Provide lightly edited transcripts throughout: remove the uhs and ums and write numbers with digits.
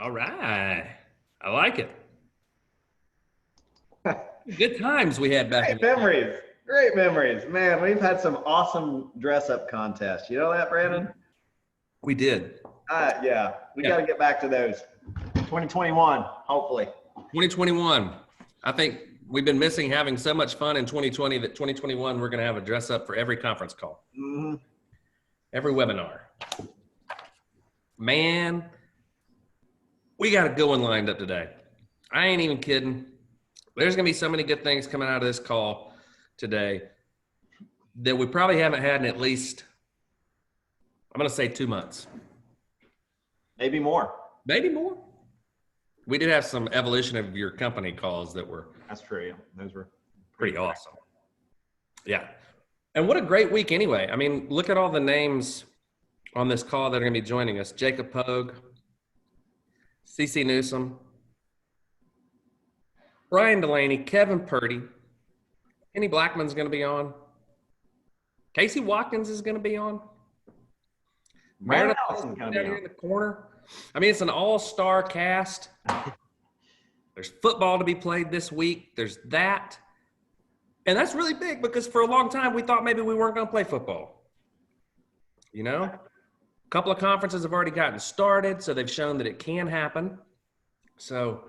All right. I like it. Good times we had back in Great memories. Great memories. Man, we've had some awesome dress-up contests. You know that, Brandon? We did. Yeah. We got to get back to those. 2021, hopefully. 2021. I think we've been missing having so much fun in 2020 that 2021 we're going to have a dress-up for every conference call. Mm-hmm. Every webinar. Man, we got a good one lined up today. I ain't even kidding. There's going to be so many good things coming out of this call today that we probably haven't had in at least, I'm going to say 2 months. Maybe more. Maybe more. We did have some evolution of your company calls that were. That's true. Those were pretty awesome. Yeah. And what a great week anyway. I mean, look at all the names on this call that are going to be joining us. Jacob Pogue, CC Newsom, Brian Delaney, Kevin Purdy, Kenny Blackman's going to be on. Casey Watkins is going to be on. Meredith down here in the corner. I mean, it's an all-star cast. There's football to be played this week. There's that. And that's really big because for a long time we thought maybe we weren't going to play football. You know? A couple of conferences have already gotten started, so they've shown that it can happen. So,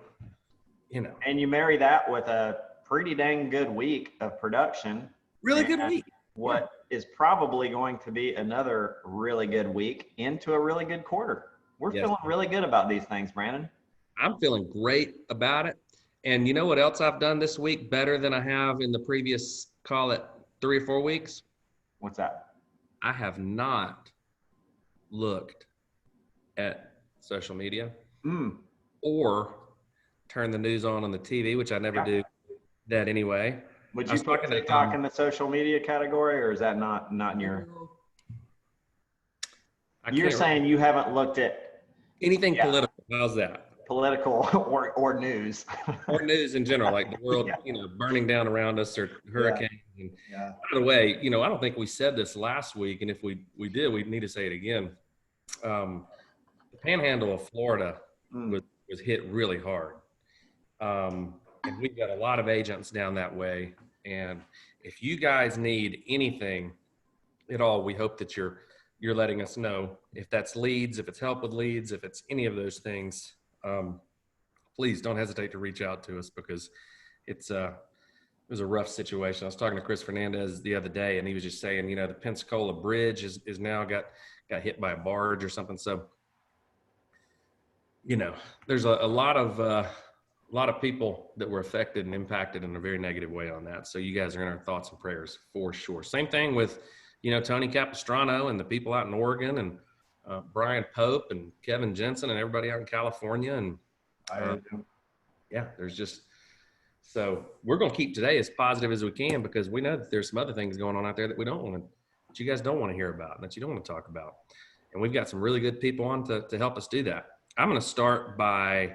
you know. And you marry that with a pretty dang good week of production. Really good week. What is probably going to be another really good week into a really good quarter. We're feeling really good about these things, Brandon. I'm feeling great about it. And you know what else I've done this week better than I have in the previous, call it 3 or 4 weeks? What's that? I have not looked at social media or turned the news on the TV, which I never do that anyway. Would you put TikTok in the social media category, or is that not in your? You're saying you haven't looked at anything political. How's that? Political or news. Or news in general, like the world, you know, burning down around us or hurricanes. And by the way, you know, I don't think we said this last week, and if we did, we need to say it again. The panhandle of Florida was hit really hard. And we've got a lot of agents down that way. And if you guys need anything at all, we hope that you're letting us know. If that's leads, if it's help with leads, if it's any of those things, please don't hesitate to reach out to us because it was a rough situation. I was talking to Chris Fernandez the other day, and he was just saying, you know, the Pensacola Bridge is now got hit by a barge or something. So, you know, there's a lot of people that were affected and impacted in a very negative way on that. So you guys are in our thoughts and prayers for sure. Same thing with, you know, Tony Capistrano and the people out in Oregon, and Brian Pope and Kevin Jensen and everybody out in California. And there's just, so we're going to keep today as positive as we can because we know that there's some other things going on out there that that you guys don't want to hear about, and that you don't want to talk about. And we've got some really good people on to help us do that. I'm going to start by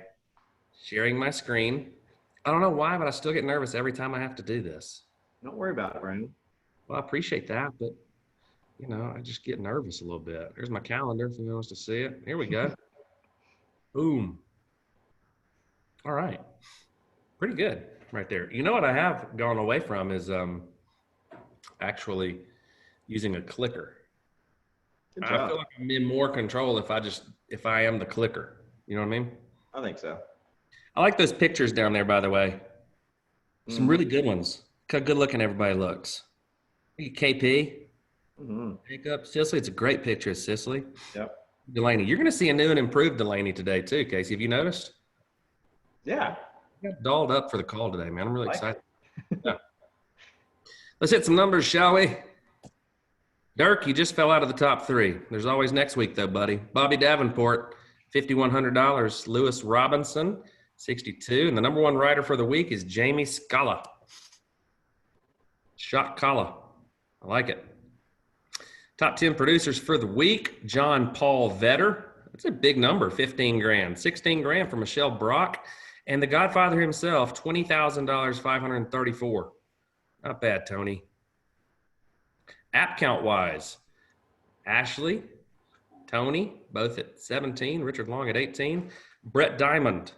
Sharing my screen. I don't know why, but I still get nervous every time I have to do this. Don't worry about it, Brandon. Well, I appreciate that, but I just get nervous a little bit. There's my calendar if anyone wants to see it. Here we go. Boom. All right. Pretty good right there. You know what I have gone away from is actually using a clicker. I feel like I'm in more control if I am the clicker. You know what I mean? I think so. I like those pictures down there, by the way. Some really good ones. Look how good looking everybody looks. KP. Makeup. Cicily, it's a great picture of Cicily. Yep. Delaney. You're going to see a new and improved Delaney today, too, Casey. Have you noticed? Yeah. I got dolled up for the call today, man. I'm really excited. Yeah. Let's hit some numbers, shall we? Dirk, you just fell out of the top 3. There's always next week, though, buddy. Bobby Davenport, $5,100. Lewis Robinson, $62. And the number 1 rider for the week is Jamie Scala. Shot Kala. I like it. Top 10 producers for the week, John Paul Vetter. That's a big number, 15 grand. 16 grand for Michelle Brock. And the Godfather himself, $20,000, 534. Not bad, Tony. App count-wise, Ashley, Tony, both at 17. Richard Long at 18. Brett Diamond.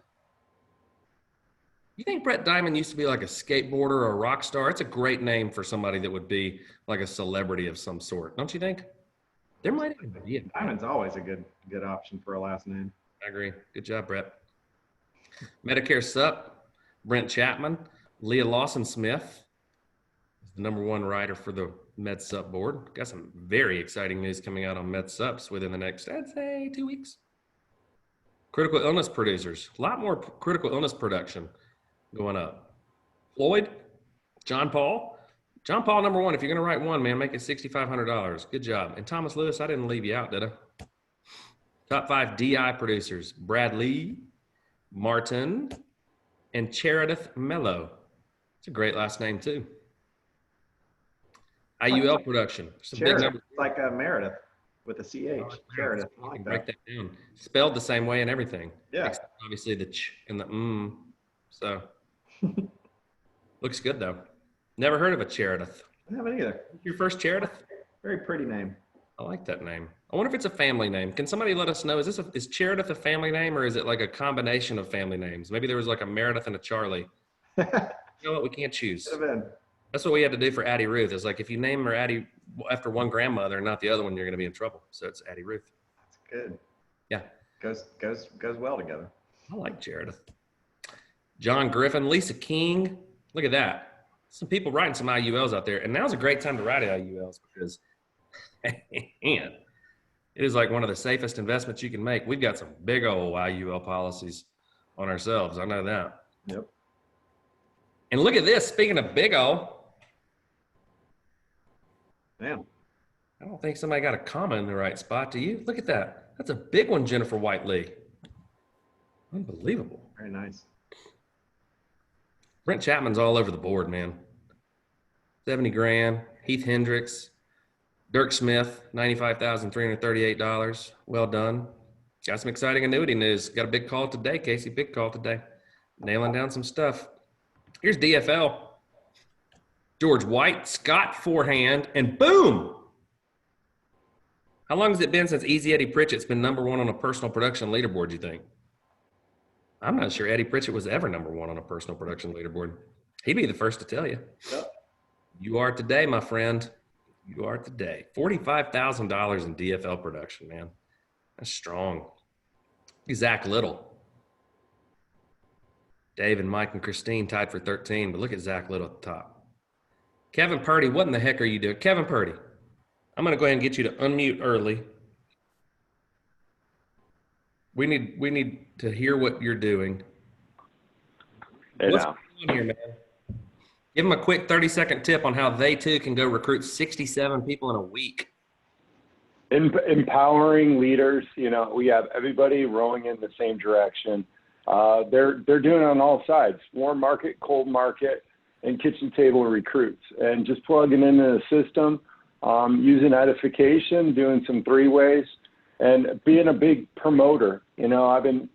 You think Brett Diamond used to be like a skateboarder or a rock star? It's a great name for somebody that would be like a celebrity of some sort, don't you think? There might even be. Diamond's always a good option for a last name. I agree. Good job, Brett. Medicare Sup, Brent Chapman, Leah Lawson-Smith is the number 1 rider for the Med Sup board. Got some very exciting news coming out on Med Sups within the next, I'd say, 2 weeks. Critical illness producers. A lot more critical illness production going up. Floyd, John Paul. John Paul, number 1. If you're going to write one, man, make it $6,500. Good job. And Thomas Lewis, I didn't leave you out, did I? Top 5 DI producers. Brad Lee, Martin, and Cheridith Mello. It's a great last name, too. IUL production. Some big numbers. Like Meredith with a CH. Cheridith. I like that. Break that down. Spelled the same way and everything. Yeah. Except obviously the ch and the So, looks good, though. Never heard of a Cheridith. I haven't either. Your first Cheridith? Very pretty name. I like that name. I wonder if it's a family name. Can somebody let us know? Is Cheridith a family name, or is it like a combination of family names? Maybe there was like a Meredith and a Charlie. You know what? We can't choose. Could have been. That's what we had to do for Addie Ruth. It's like if you name her Addie after one grandmother and not the other one, you're going to be in trouble. So it's Addie Ruth. That's good. Yeah. Goes well together. I like Cheridith. John Griffin, Lisa King. Look at that. Some people writing some IULs out there. And now's a great time to write IULs because, man, it is like one of the safest investments you can make. We've got some big old IUL policies on ourselves. I know that. Yep. And look at this. Speaking of big old. Man. I don't think somebody got a comma in the right spot. Do you? Look at that. That's a big one, Jennifer Whiteley. Unbelievable. Very nice. Brent Chapman's all over the board, man. 70 grand. Heath Hendricks. Dirk Smith, $95,338. Well done. Got some exciting annuity news. Got a big call today, Casey. Big call today. Nailing down some stuff. Here's DFL. George White, Scott Forehand, and boom! How long has it been since Easy Eddie Pritchett's been number 1 on a personal production leaderboard, you think? I'm not sure Eddie Pritchett was ever number 1 on a personal production leaderboard. He'd be the first to tell you. Yep. You are today, my friend. You are today. $45,000 in DFL production, man. That's strong. Zach Little. Dave and Mike and Christine tied for 13, but look at Zach Little at the top. Kevin Purdy, what in the heck are you doing? Kevin Purdy, I'm going to go ahead and get you to unmute early. We need to hear what you're doing. Hey, What's going on here, man? Give them a quick 30-second tip on how they, too, can go recruit 67 people in a week. Empowering leaders. You know, we have everybody rowing in the same direction. They're doing it on all sides, warm market, cold market, and kitchen table recruits. And just plugging into the system, using edification, doing some 3-ways, and being a big promoter. You know, I've been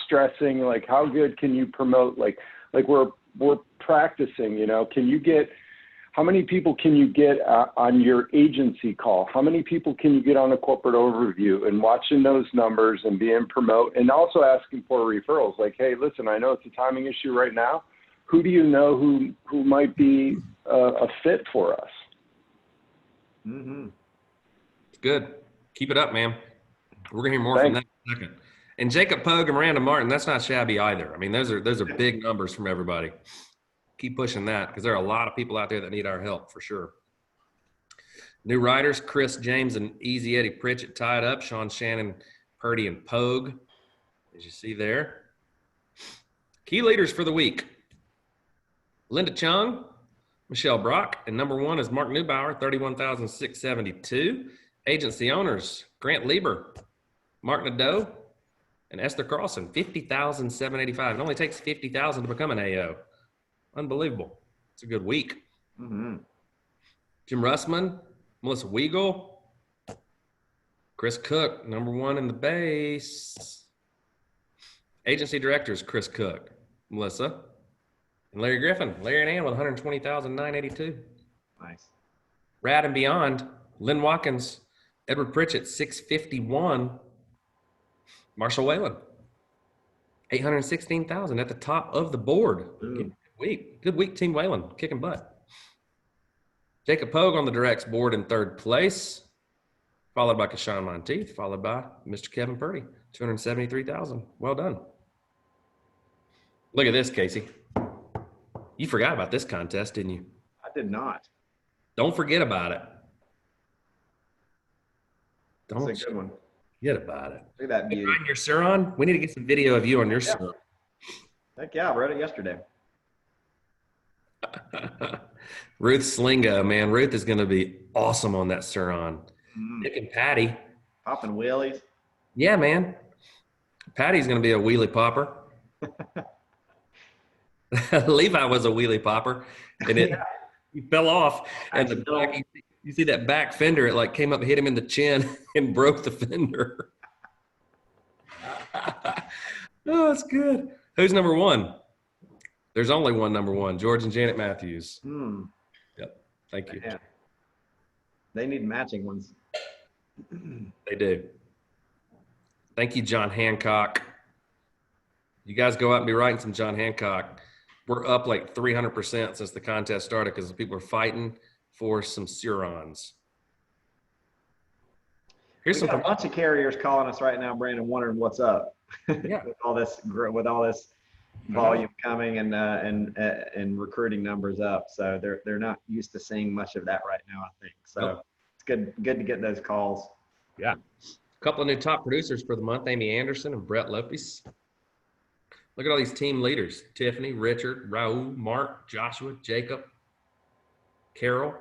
stressing, like how good can you promote? Like we're practicing, you know, how many people can you get on your agency call? How many people can you get on a corporate overview, and watching those numbers and being promote, and also asking for referrals? Like, hey, listen, I know it's a timing issue right now. Who do you know who might be a fit for us? Mm-hmm. It's good. Keep it up, man. We're gonna hear more from that in a second. And Jacob Pogue and Miranda Martin, that's not shabby either. I mean, those are big numbers from everybody. Keep pushing that, because there are a lot of people out there that need our help for sure. New riders, Chris James and Easy Eddie Pritchett tied up. Sean Shannon, Purdy, and Pogue, as you see there. Key leaders for the week: Linda Chung, Michelle Brock, and number 1 is Mark Neubauer, 31,672. Agency owners, Grant Lieber, Mark Nadeau, and Esther Carlson, 50,785. It only takes 50,000 to become an AO. Unbelievable. It's a good week. Mm-hmm. Jim Russman, Melissa Weigel, Chris Cook, number 1 in the base. Agency directors, Chris Cook, Melissa, and Larry Griffin. Larry and Ann with 120,982. Nice. Rad and Beyond, Lynn Watkins, Edward Pritchett, 651. Marshall Whalen, 816,000 at the top of the board. Good week, Team Whalen, kicking butt. Jacob Pogue on the directs board in 3rd place, followed by Kashawn Monteith, followed by Mr. Kevin Purdy, 273,000. Well done. Look at this, Casey. You forgot about this contest, didn't you? I did not. Don't forget about it. Don't That's a good one. forget about it. Look at that beauty. Riding your Suron? We need to get some video of you on your Suron. Heck yeah, I rode it yesterday. Ruth Slingo, man. Ruth is going to be awesome on that Suron. Nick and Patty. Popping wheelies. Yeah, man. Patty's going to be a wheelie popper. Levi was a wheelie popper, and he fell off. And the back, you see that back fender, it like came up, hit him in the chin, and broke the fender. Oh, it's good. Who's number 1? There's only one number 1, George and Janet Matthews. Yep. Thank you. Yeah. They need matching ones. They do. Thank you, John Hancock. You guys go out and be writing some John Hancock. We're up like 300% since the contest started because people are fighting for some Surons. Here's We got a bunch of carriers calling us right now, Brandon, wondering what's up. Yeah. with all this volume coming and recruiting numbers up. So they're not used to seeing much of that right now, I think. So it's good to get those calls. Yeah. A couple of new top producers for the month, Amy Anderson and Brett Lopez. Look at all these team leaders: Tiffany, Richard, Raul, Mark, Joshua, Jacob, Carol.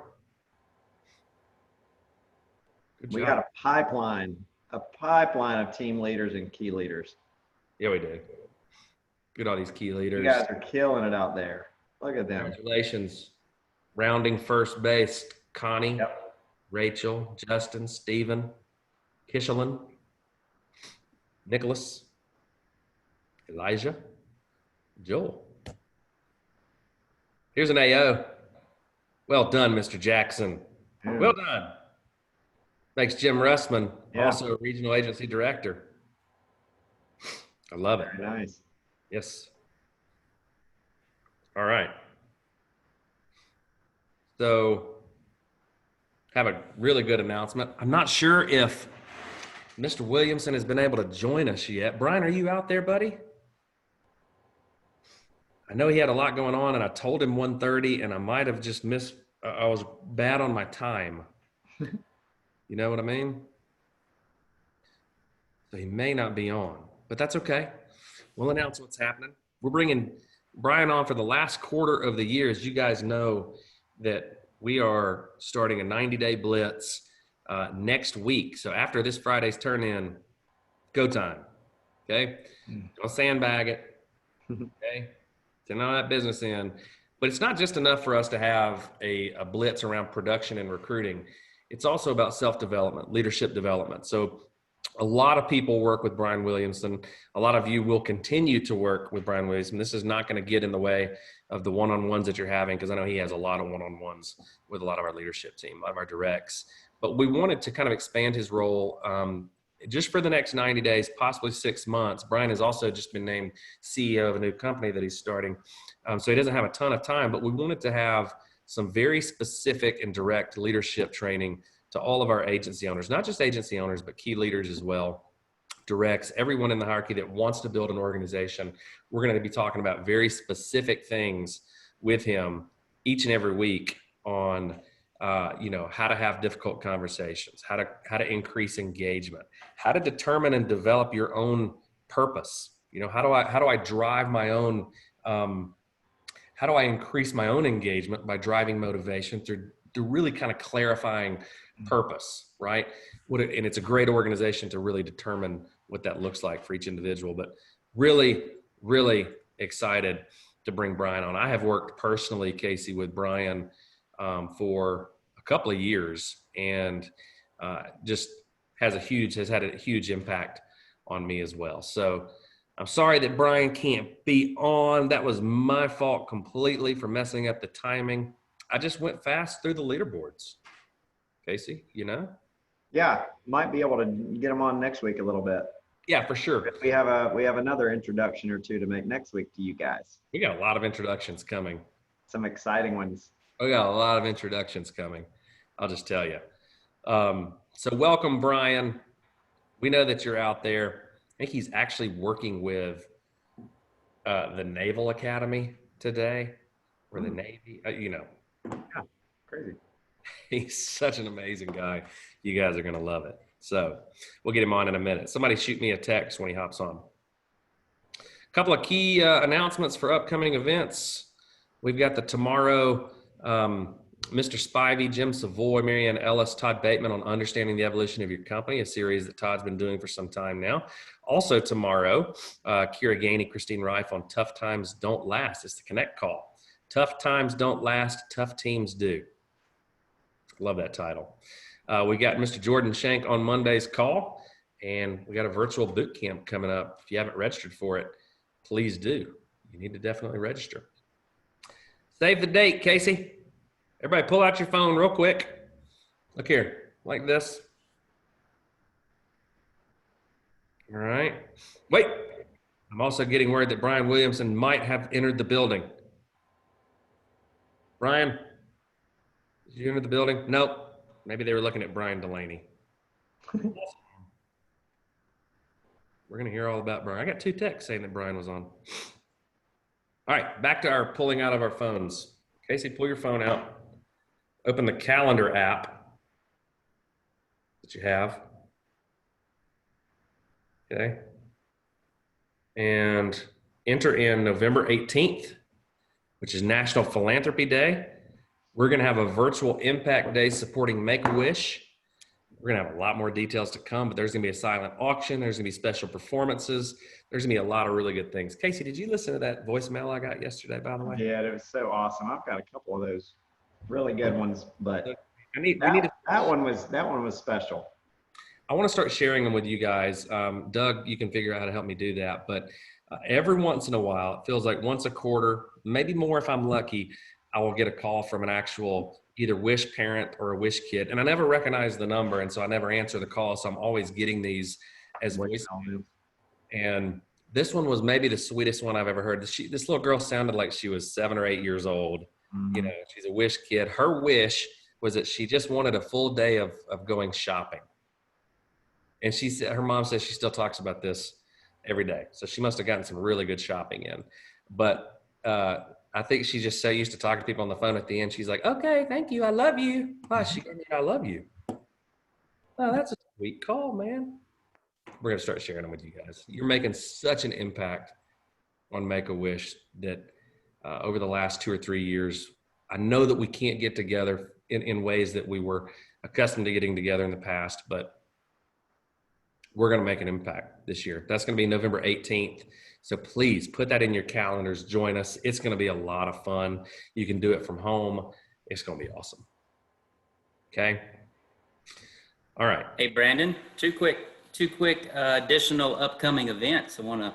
Good job. We got a pipeline of team leaders and key leaders. Yeah, we do. Good, all these key leaders. You guys are killing it out there. Look at them. Congratulations. Rounding first base: Connie, Rachel, Justin, Stephen, Kishelin, Nicholas, Elijah, Joel. Here's an AO. Well done, Mr. Jackson. Well done. Thanks, Jim Russman, also a regional agency director. I love it. Very nice. Yes. All right. So, have a really good announcement. I'm not sure if Mr. Williamson has been able to join us yet. Brian, are you out there, buddy? I know he had a lot going on, and I told him 1:30, and I might have just missed. I was bad on my time. You know what I mean? So he may not be on, but that's okay. We'll announce what's happening. We're bringing Brian on for the last quarter of the year. As you guys know, that we are starting a 90-day blitz next week. So after this Friday's turn in, go time. Okay? Don't sandbag it. Okay? Send all that business in. But it's not just enough for us to have a blitz around production and recruiting. It's also about self-development, leadership development. So A lot of people work with Brian Williamson. A lot of you will continue to work with Brian Williamson. This is not going to get in the way of the one-on-ones that you're having, because I know he has a lot of one-on-ones with a lot of our leadership team, a lot of our directs. But we wanted to kind of expand his role just for the next 90 days, possibly 6 months. Brian has also just been named CEO of a new company that he's starting. So he doesn't have a ton of time, but we wanted to have some very specific and direct leadership training to all of our agency owners, not just agency owners, but key leaders as well, directs, everyone in the hierarchy that wants to build an organization. We're going to be talking about very specific things with him each and every week on, how to have difficult conversations, how to increase engagement, how to determine and develop your own purpose. How do I drive my own, how do I increase my own engagement by driving motivation through really kind of clarifying purpose, right? And it's a great organization to really determine what that looks like for each individual. But really, really excited to bring Brian on. I have worked personally, Casey, with Brian for a couple of years, and just has had a huge impact on me as well. So I'm sorry that Brian can't be on. That was my fault completely for messing up the timing. I just went fast through the leaderboards. Casey, Yeah, might be able to get him on next week a little bit. Yeah, for sure. We have another introduction or two to make next week to you guys. We got a lot of introductions coming. Some exciting ones. We got a lot of introductions coming. I'll just tell you. So welcome, Brian. We know that you're out there. I think he's actually working with the Naval Academy today, or the Navy. Yeah, crazy. He's such an amazing guy. You guys are going to love it. So we'll get him on in a minute. Somebody shoot me a text when he hops on. A couple of key announcements for upcoming events. We've got the tomorrow, Mr. Spivey, Jim Savoy, Marianne Ellis, Todd Bateman on Understanding the Evolution of Your Company, a series that Todd's been doing for some time now. Also tomorrow, Kira Gainey, Christine Reif on Tough Times Don't Last. It's the Connect Call. Tough times don't last, tough teams do. Love that title. We got Mr. Jordan Shank on Monday's call, and we got a virtual boot camp coming up. If you haven't registered for it, please do. You need to definitely register. Save the date, Casey. Everybody pull out your phone real quick. Look here, like this. All right. Wait, I'm also getting word that Brian Williamson might have entered the building. Brian, did you enter the building? Nope. Maybe they were looking at Brian Delaney. We're going to hear all about Brian. I got 2 texts saying that Brian was on. All right, back to our pulling out of our phones. Casey, pull your phone out. Open the calendar app that you have. Okay. And enter in November 18th, which is National Philanthropy Day. We're going to have a virtual impact day supporting Make-A-Wish. We're going to have a lot more details to come, but there's going to be a silent auction. There's going to be special performances. There's going to be a lot of really good things. Casey, did you listen to that voicemail I got yesterday, by the way? Yeah, it was so awesome. I've got a couple of those really good ones, but that one was special. I want to start sharing them with you guys. Doug, you can figure out how to help me do that. But every once in a while, it feels like once a quarter, maybe more if I'm lucky, I will get a call from an actual either Wish parent or a Wish kid. And I never recognize the number, and so I never answer the call. So I'm always getting these as voicemails. And this one was maybe the sweetest one I've ever heard. This little girl sounded like she was 7 or 8 years old. Mm-hmm. She's a Wish kid. Her wish was that she just wanted a full day of going shopping. And she said, her mom says she still talks about this every day. So she must have gotten some really good shopping in. But I think she's just so used to talking to people on the phone at the end. She's like, okay, thank you. I love you. Wow, she gave me I love you. Oh, that's a sweet call, man. We're going to start sharing them with you guys. You're making such an impact on Make-A-Wish that over the last 2 or 3 years, I know that we can't get together in ways that we were accustomed to getting together in the past, but we're going to make an impact this year. That's going to be November 18th. So please put that in your calendars. Join us. It's going to be a lot of fun. You can do it from home. It's going to be awesome. Okay. All right. Hey, Brandon, two quick two quick additional upcoming events I want to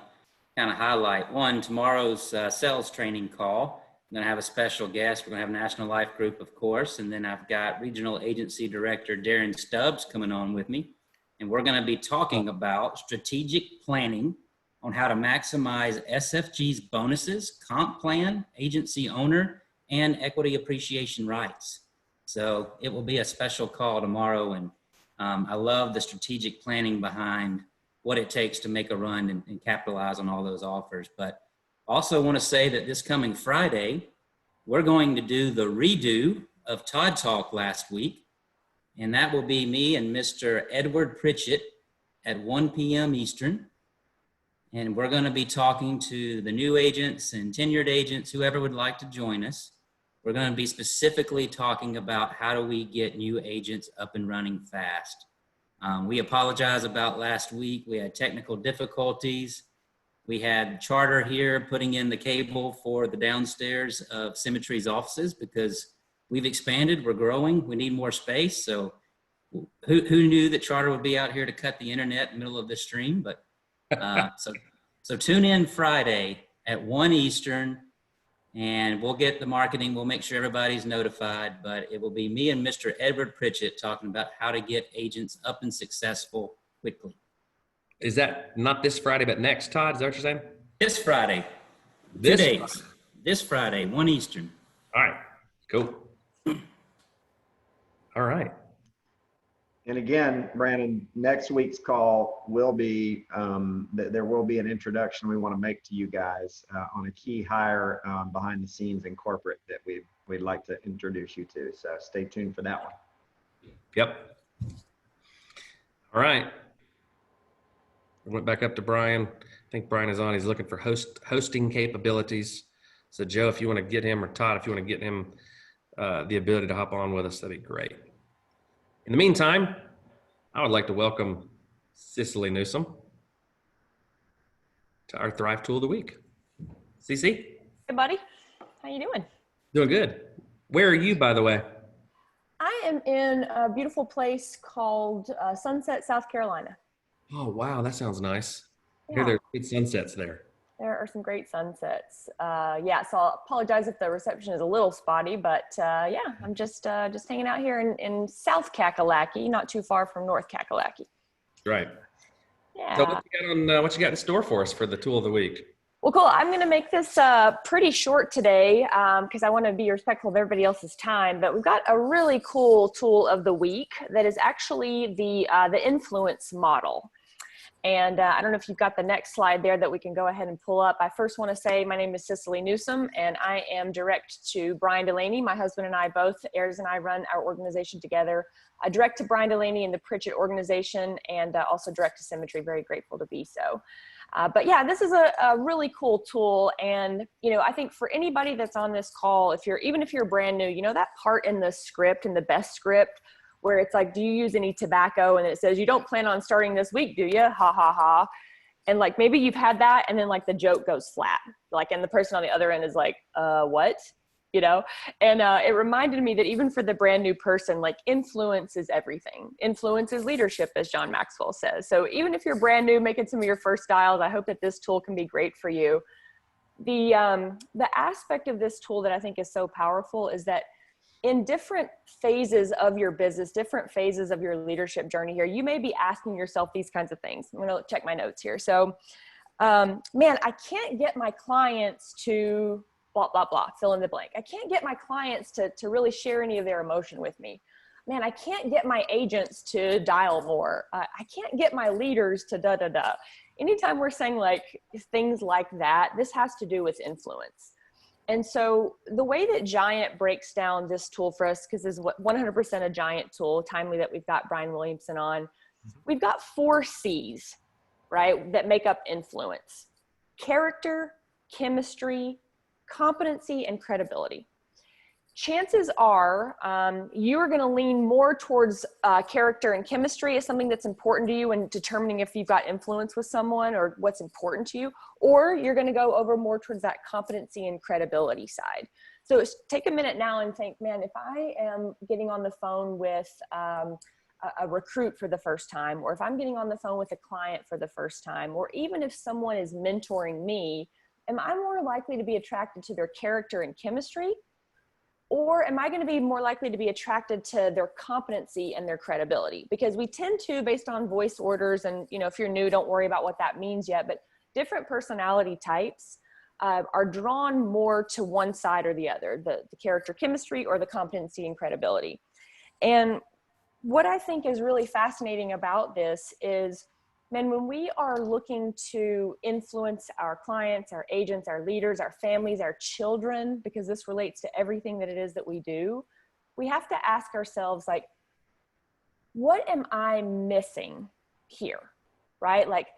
kind of highlight. One, tomorrow's sales training call. I'm going to have a special guest. We're going to have National Life Group, of course, and then I've got Regional Agency Director Darren Stubbs coming on with me. And we're going to be talking about strategic planning on how to maximize SFG's bonuses, comp plan, agency owner, and equity appreciation rights. So it will be a special call tomorrow, and I love the strategic planning behind what it takes to make a run and capitalize on all those offers. But also want to say that this coming Friday, we're going to do the redo of Todd Talk last week, and that will be me and Mr. Edward Pritchett at 1 p.m. Eastern. And we're going to be talking to the new agents and tenured agents, whoever would like to join us. We're going to be specifically talking about how do we get new agents up and running fast. We apologize about last week. We had technical difficulties. We had Charter here putting in the cable for the downstairs of Symmetry's offices because we've expanded, we're growing, we need more space. So who knew that Charter would be out here to cut the internet in the middle of this stream? But so tune in Friday at 1 Eastern, and we'll get the marketing. We'll make sure everybody's notified, but it will be me and Mr. Edward Pritchett talking about how to get agents up and successful quickly. Is that not this Friday, but next, Todd? Is that what you're saying? This Friday, 2 days. This Friday, 1 Eastern. All right, cool. All right. And again, Brandon, next week's call will be, there will be an introduction we want to make to you guys on a key hire behind the scenes in corporate that we'd like to introduce you to. So stay tuned for that one. Yep. All right. I went back up to Brian. I think Brian is on. He's looking for hosting capabilities. So Joe, if you want to get him, or Todd, if you want to get him the ability to hop on with us, that'd be great. In the meantime, I would like to welcome Cicily Newsom to our Thrive Tool of the Week. Cece? Hey, buddy. How you doing? Doing good. Where are you, by the way? I am in a beautiful place called Sunset, South Carolina. Oh, wow. That sounds nice. I Yeah. hear there's good sunsets there. There are some great sunsets. Yeah, so I'll apologize if the reception is a little spotty, but yeah, I'm just hanging out here in South Kakalaki, not too far from North Kakalaki. Right. Yeah. So what you got in store for us for the Tool of the Week? Well, cool. I'm going to make this pretty short today because I want to be respectful of everybody else's time. But we've got a really cool tool of the week that is actually the influence model. And I don't know if you've got the next slide there that we can go ahead and pull up. I first want to say my name is Cicily Newsom, and I am direct to Brian Delaney. My husband and I both, Ayers and I, run our organization together. Direct to Brian Delaney and the Pritchett organization, and also direct to Symmetry. Very grateful to be so. But yeah, this is a really cool tool. And, you know, I think for anybody that's on this call, even if you're brand new, you know, that part in the script, in the best script, where it's like, do you use any tobacco? And it says, you don't plan on starting this week, do you? Ha, ha, ha. And like, maybe you've had that, and then like the joke goes flat. Like, and the person on the other end is like, what? You know? And it reminded me that even for the brand new person, like, influence is everything. Influence is leadership, as John Maxwell says. So even if you're brand new, making some of your first dials, I hope that this tool can be great for you. The aspect of this tool that I think is so powerful is that in different phases of your business, different phases of your leadership journey here, you may be asking yourself these kinds of things. I'm going to check my notes here. So, man, I can't get my clients to blah, blah, blah, fill in the blank. I can't get my clients to really share any of their emotion with me. Man, I can't get my agents to dial more. I can't get my leaders to da, da, da. Anytime we're saying like things like that, this has to do with influence. And so the way that Giant breaks down this tool for us, because this is 100% a Giant tool, timely that we've got Brian Williamson on, we've got 4 C's, right, that make up influence: character, chemistry, competency, and credibility. Chances are you're going to lean more towards character and chemistry as something that's important to you in determining if you've got influence with someone or what's important to you, or you're going to go over more towards that competency and credibility side. So take a minute now and think, man, if I am getting on the phone with a recruit for the first time, or if I'm getting on the phone with a client for the first time, or even if someone is mentoring me, am I more likely to be attracted to their character and chemistry? Or am I going to be more likely to be attracted to their competency and their credibility? Because we tend to, based on voice orders, and if you're new, don't worry about what that means yet, but different personality types are drawn more to one side or the other, the character chemistry or the competency and credibility. And what I think is really fascinating about this is, man, when we are looking to influence our clients, our agents, our leaders, our families, our children, because this relates to everything that it is that we do, we have to ask ourselves, like, what am I missing here, right? Like,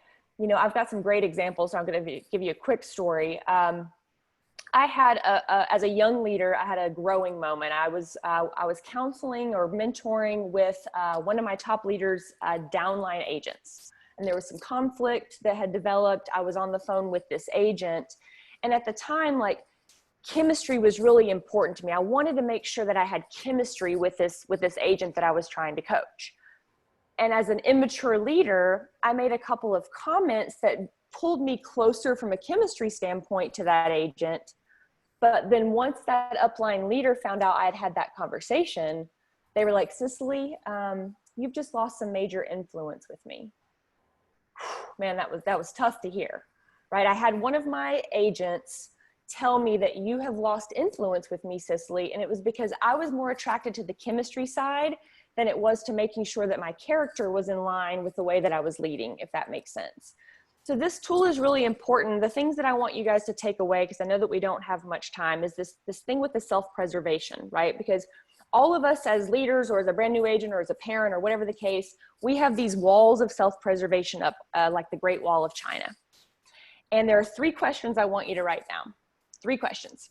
I've got some great examples, so I'm going to give you a quick story. I had as a young leader, I had a growing moment. I was counseling or mentoring with one of my top leaders, downline agents. And there was some conflict that had developed. I was on the phone with this agent. And at the time, like, chemistry was really important to me. I wanted to make sure that I had chemistry with this agent that I was trying to coach. And as an immature leader, I made a couple of comments that pulled me closer from a chemistry standpoint to that agent. But then once that upline leader found out I had had that conversation, they were like, Cicily, you've just lost some major influence with me. Man, that was tough to hear, right? I had one of my agents tell me that you have lost influence with me, Cicily. And it was because I was more attracted to the chemistry side than it was to making sure that my character was in line with the way that I was leading, if that makes sense. So this tool is really important. The things that I want you guys to take away, because I know that we don't have much time, is this thing with the self-preservation, right? Because all of us as leaders, or as a brand new agent, or as a parent, or whatever the case, we have these walls of self-preservation up, like the Great Wall of China. And there are 3 questions I want you to write down. 3 questions.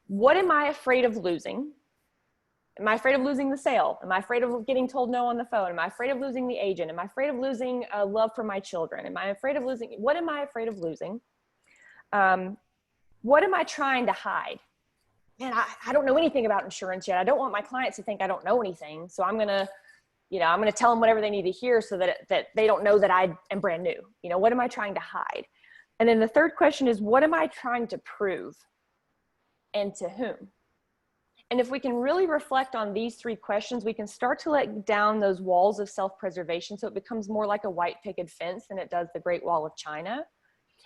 What am I afraid of losing? Am I afraid of losing the sale? Am I afraid of getting told no on the phone? Am I afraid of losing the agent? Am I afraid of losing love for my children? Am I afraid of losing? What am I afraid of losing? What am I trying to hide? Man, I don't know anything about insurance yet. I don't want my clients to think I don't know anything. So I'm going to tell them whatever they need to hear so that they don't know that I am brand new. What am I trying to hide? And then the 3rd question is, what am I trying to prove, and to whom? And if we can really reflect on these 3 questions, we can start to let down those walls of self-preservation, so it becomes more like a white picket fence than it does the Great Wall of China.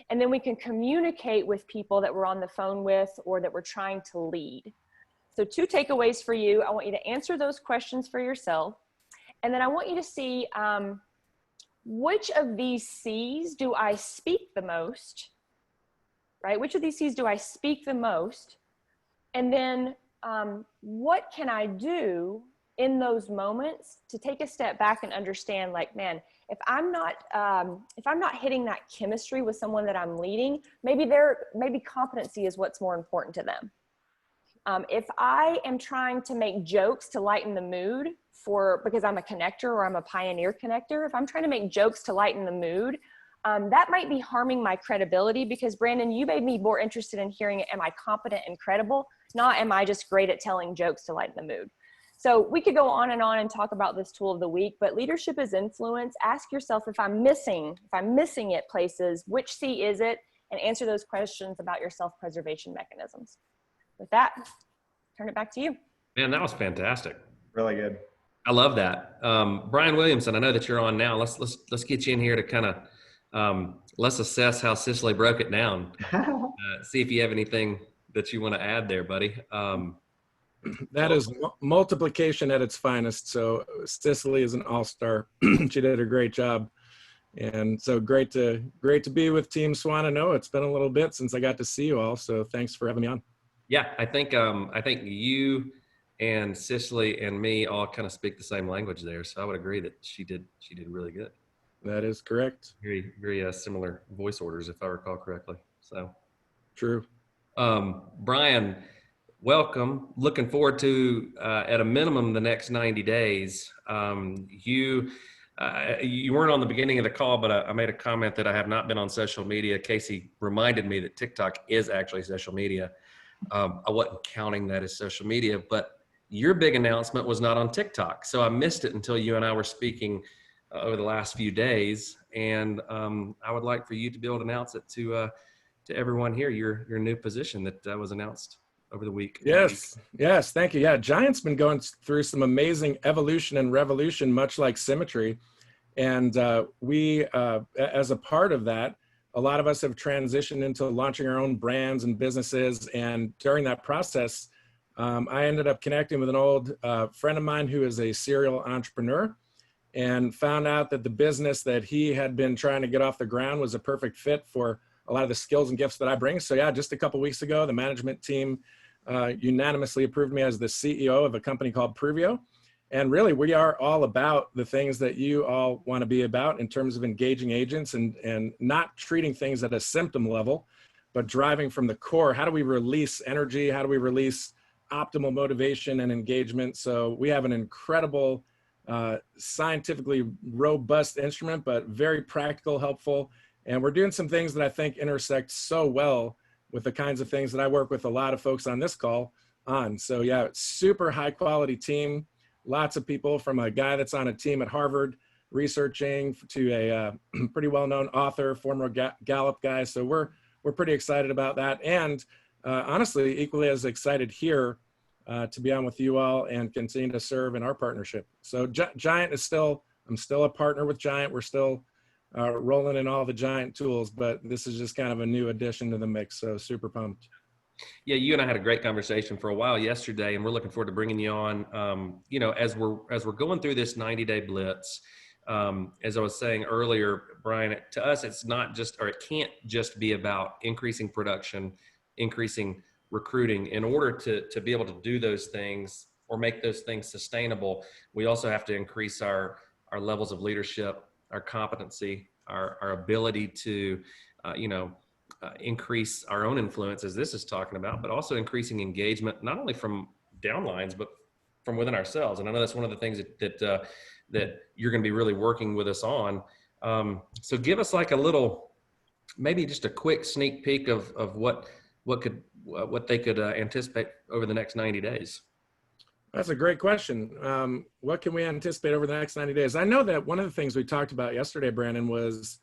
And then we can communicate with people that we're on the phone with, or that we're trying to lead. So 2 takeaways for you. I want you to answer those questions for yourself. And then I want you to see which of these C's do I speak the most, right? Which of these C's do I speak the most? And then what can I do in those moments to take a step back and understand, like, man, if I'm not hitting that chemistry with someone that I'm leading, maybe competency is what's more important to them. If I am trying to make jokes to lighten the mood because I'm a connector, or I'm a pioneer connector, if I'm trying to make jokes to lighten the mood, that might be harming my credibility, because Brandon, you made me more interested in hearing, am I competent and credible? Not, am I just great at telling jokes to lighten the mood? So we could go on and talk about this tool of the week, but leadership is influence. Ask yourself, if I'm missing it places, which C is it? And answer those questions about your self-preservation mechanisms. With that, turn it back to you. Man, that was fantastic. Really good. I love that. Brian Williamson, I know that you're on now. Let's get you in here to kind of let's assess how Cicily broke it down. See if you have anything that you want to add there, buddy. That is multiplication at its finest. So Cicily is an all-star. She did a great job. And so great to be with Team Swan. I know it's been a little bit since I got to see you all. So thanks for having me on. Yeah, I think you and Cicily and me all kind of speak the same language there. So I would agree that she did really good. That is correct. Very, very similar voice orders, if I recall correctly. So true. Brian, welcome. Looking forward to, at a minimum, the next 90 days. You weren't on the beginning of the call, but I made a comment that I have not been on social media. Casey reminded me that TikTok is actually social media. I wasn't counting that as social media, but your big announcement was not on TikTok. So I missed it until you and I were speaking over the last few days. And I would like for you to be able to announce it to everyone here, your new position that was announced over the week. Yes. Thank you. Yeah. Giant's been going through some amazing evolution and revolution, much like Symmetry. And we, as a part of that, a lot of us have transitioned into launching our own brands and businesses. And during that process, I ended up connecting with an old friend of mine who is a serial entrepreneur, and found out that the business that he had been trying to get off the ground was a perfect fit for a lot of the skills and gifts that I bring. So yeah, just a couple weeks ago, the management team unanimously approved me as the CEO of a company called Pruvio. And really, we are all about the things that you all want to be about in terms of engaging agents and not treating things at a symptom level, but driving from the core. How do we release energy? How do we release optimal motivation and engagement? So we have an incredible, scientifically robust instrument, but very practical, helpful. And we're doing some things that I think intersect so well with the kinds of things that I work with a lot of folks on this call on. So yeah, super high quality team. Lots of people, from a guy that's on a team at Harvard researching to a pretty well-known author, former Gallup guy. So we're pretty excited about that. And honestly, equally as excited here to be on with you all and continue to serve in our partnership. So Giant is I'm still a partner with Giant. We're still rolling in all the Giant tools, but this is just kind of a new addition to the mix. So super pumped. Yeah, you and I had a great conversation for a while yesterday, and we're looking forward to bringing you on. As we're going through this 90-day blitz, as I was saying earlier, Brian, to us, it's not just, or it can't just be about increasing production, increasing recruiting. In order to be able to do those things or make those things sustainable, we also have to increase our levels of leadership, our competency, our ability to, increase our own influence, as this is talking about, but also increasing engagement, not only from downlines, but from within ourselves. And I know that's one of the things that you're going to be really working with us on. So give us like a little, maybe just a quick sneak peek of what they could anticipate over the next 90 days. That's a great question. What can we anticipate over the next 90 days? I know that one of the things we talked about yesterday, Brandon, was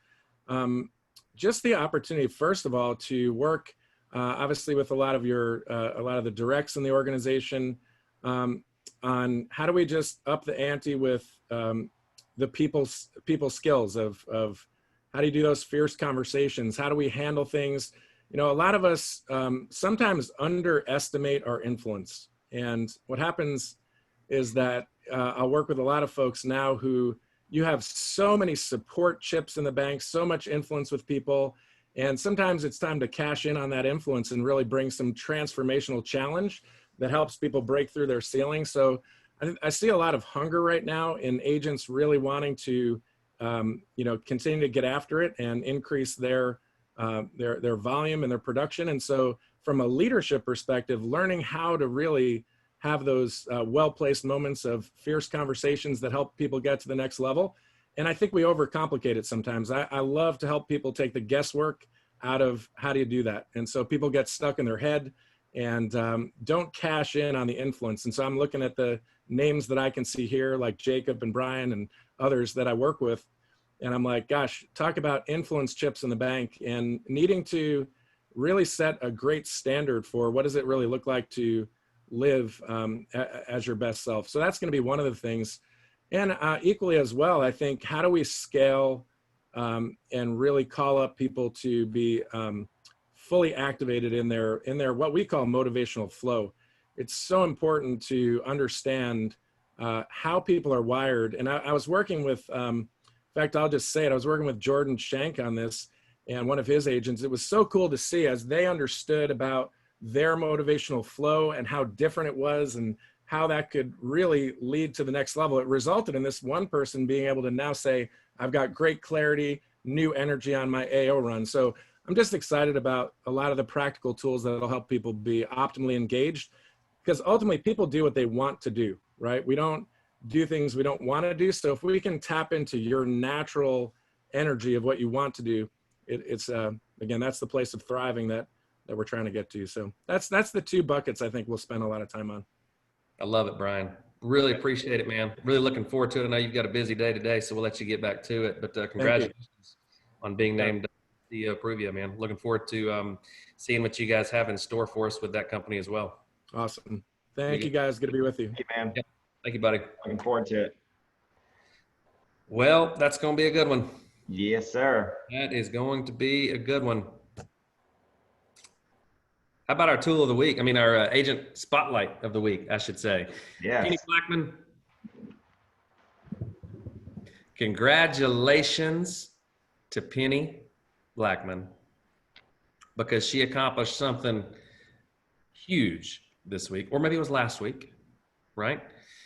just the opportunity, first of all, to work obviously with a lot of the directs in the organization on how do we just up the ante with the people's skills of how do you do those fierce conversations? How do we handle things? A lot of us sometimes underestimate our influence. And what happens is that I'll work with a lot of folks now who you have so many support chips in the bank, so much influence with people. And sometimes it's time to cash in on that influence and really bring some transformational challenge that helps people break through their ceiling. So I see a lot of hunger right now in agents really wanting to, continue to get after it and increase their volume and their production. And so from a leadership perspective, learning how to really have those well-placed moments of fierce conversations that help people get to the next level. And I think we overcomplicate it sometimes. I love to help people take the guesswork out of how do you do that. And so people get stuck in their head and don't cash in on the influence. And so I'm looking at the names that I can see here, like Jacob and Brian and others that I work with. And I'm like, gosh, talk about influence chips in the bank and needing to really set a great standard for what does it really look like to live as your best self. So that's going to be one of the things. And equally as well, I think, how do we scale and really call up people to be fully activated in their what we call motivational flow. It's so important to understand how people are wired. And I was working with, in fact, I'll just say it, I was working with Jordan Shank on this and one of his agents. It was so cool to see as they understood about their motivational flow and how different it was and how that could really lead to the next level. It resulted in this one person being able to now say, I've got great clarity, new energy on my AO run. So I'm just excited about a lot of the practical tools that will help people be optimally engaged, because ultimately people do what they want to do, right? We don't do things we don't want to do. So if we can tap into your natural energy of what you want to do, it's again, that's the place of thriving that we're trying to get to. So that's the two buckets I think we'll spend a lot of time on. I love it, Brian. Really appreciate it, man. Really looking forward to it. I know you've got a busy day today, so we'll let you get back to it. But congratulations on being named CEO of Pruvia, man. Looking forward to seeing what you guys have in store for us with that company as well. Awesome. Thank you, guys. Good to be with you. Hey, man. Yeah. Thank you, buddy. Looking forward to it. Well, that's going to be a good one. Yes, sir. That is going to be a good one. How about our tool of the week? I mean, our agent spotlight of the week, I should say. Yes. Penny Blackman. Congratulations to Penny Blackman, because she accomplished something huge this week, or maybe it was last week, right?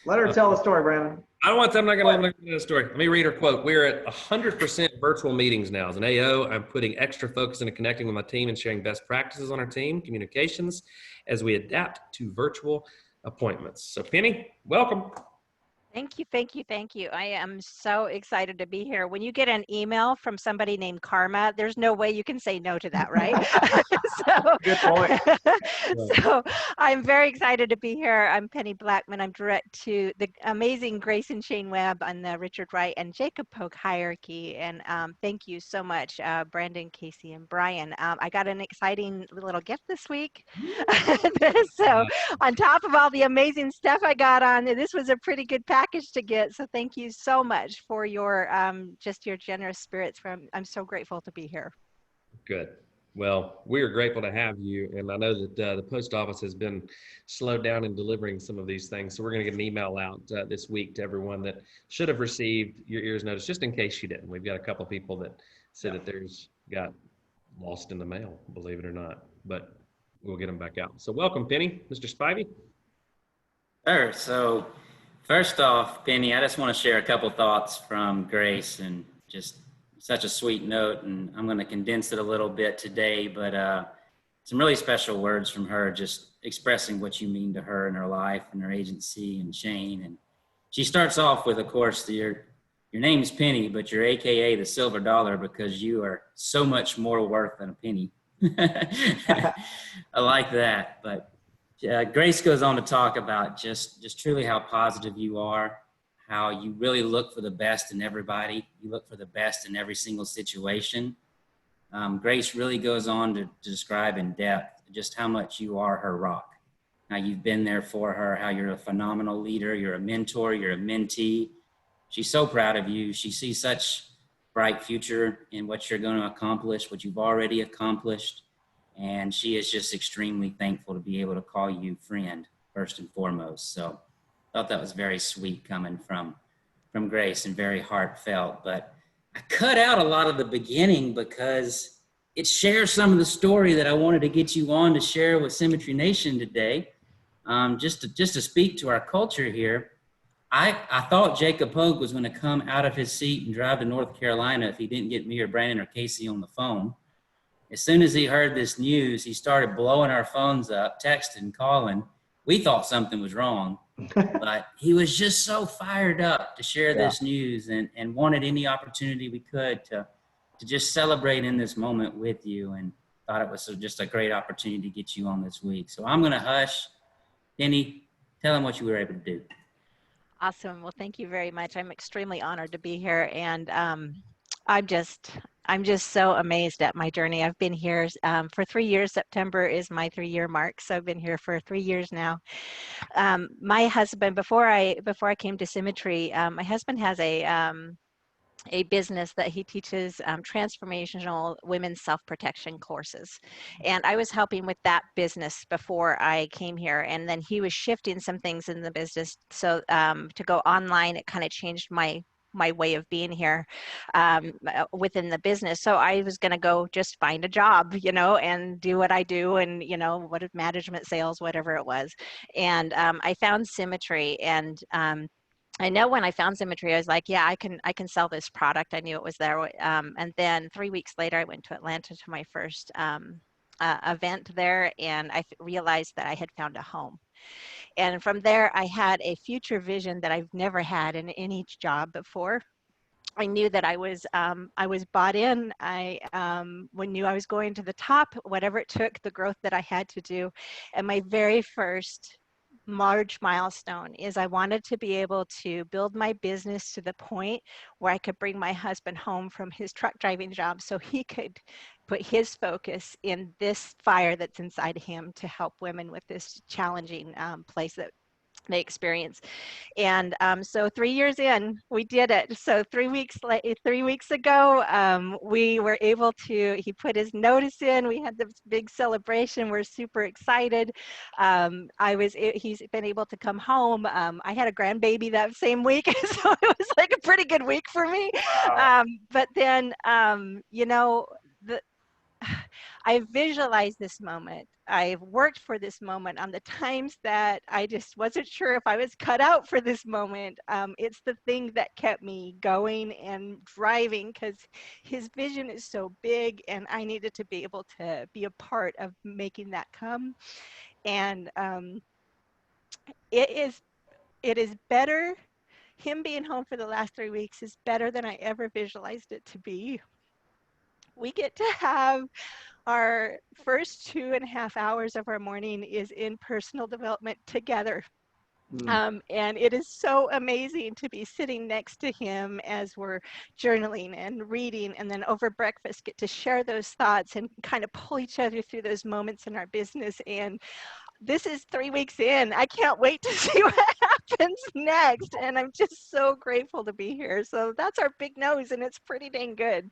Let her tell the story, Brandon. I don't want them. I'm not going to tell the story. Let me read her quote. We're at 100% virtual meetings now. As an AO, I'm putting extra focus into connecting with my team and sharing best practices on our team communications as we adapt to virtual appointments. So Penny, welcome. Thank you, thank you, thank you. I am so excited to be here. When you get an email from somebody named Karma, there's no way you can say no to that, right? Good point. So I'm very excited to be here. I'm Penny Blackman. I'm direct to the amazing Grace and Shane Webb on the Richard Wright and Jacob Pogue hierarchy. And thank you so much, Brandon, Casey, and Brian. I got an exciting little gift this week. So on top of all the amazing stuff I got on, this was a pretty good package to get. So thank you so much for your just your generous spirits. I'm so grateful to be here. Good. Well, we are grateful to have you, and I know that the post office has been slowed down in delivering some of these things, so we're going to get an email out this week to everyone that should have received your ears notice, just in case you didn't. We've got a couple people that said that theirs got lost in the mail, believe it or not, but we'll get them back out. So welcome, Penny. Mr. Spivey. Sure. So first off, Penny, I just want to share a couple thoughts from Grace, and just such a sweet note, and I'm going to condense it a little bit today, but some really special words from her, just expressing what you mean to her in her life and her agency and Shane. And she starts off with, of course, your name's Penny, but you're AKA the silver dollar, because you are so much more worth than a penny. I like that. But Grace goes on to talk about just truly how positive you are, how you really look for the best in everybody. You look for the best in every single situation. Grace really goes on to describe in depth just how much you are her rock, how you've been there for her, how you're a phenomenal leader, you're a mentor, you're a mentee. She's so proud of you. She sees such bright future in what you're going to accomplish, what you've already accomplished. And she is just extremely thankful to be able to call you friend, first and foremost. So I thought that was very sweet coming from Grace and very heartfelt. But I cut out a lot of the beginning because it shares some of the story that I wanted to get you on to share with Symmetry Nation today. Just to speak to our culture here. I thought Jacob Pogue was going to come out of his seat and drive to North Carolina if he didn't get me or Brandon or Casey on the phone. As soon as he heard this news, he started blowing our phones up, texting, calling. We thought something was wrong, but he was just so fired up to share this news and wanted any opportunity we could to just celebrate in this moment with you, and thought it was just a great opportunity to get you on this week. So I'm going to hush. Penny, tell him what you were able to do. Awesome. Well, thank you very much. I'm extremely honored to be here, and I'm just so amazed at my journey. I've been here for 3 years. September is my 3-year mark, so I've been here for 3 years now. My husband, before I came to Symmetry, my husband has a business that he teaches transformational women's self-protection courses. And I was helping with that business before I came here. And then he was shifting some things in the business. So to go online, it kind of changed my way of being here within the business. So I was going to go just find a job, and do what I do, and, what management, sales, whatever it was. And I found Symmetry, and I know when I found Symmetry, I was like, yeah, I can sell this product. I knew it was there. And then 3 weeks later, I went to Atlanta to my first event there, and I realized that I had found a home. And from there, I had a future vision that I've never had in any job before. I knew that I was bought in. I knew I was going to the top, whatever it took, the growth that I had to do. And my very first large milestone is I wanted to be able to build my business to the point where I could bring my husband home from his truck driving job so he could put his focus in this fire that's inside him to help women with this challenging place that they experience. And so 3 years in, we did it. So 3 weeks ago, we were able to, he put his notice in. We had this big celebration. We're super excited. He's been able to come home. I had a grandbaby that same week. So it was like a pretty good week for me. Wow. But then, you know, I visualized this moment. I've worked for this moment on the times that I just wasn't sure if I was cut out for this moment. It's the thing that kept me going and driving because his vision is so big and I needed to be able to be a part of making that come. And it is better. Him being home for the last 3 weeks is better than I ever visualized it to be. We get to have our first 2.5 hours of our morning is in personal development together. And it is so amazing to be sitting next to him as we're journaling and reading, and then over breakfast get to share those thoughts and kind of pull each other through those moments in our business. And this is 3 weeks in. I can't wait to see what happens next. And I'm just so grateful to be here. So that's our big nose, and it's pretty dang good.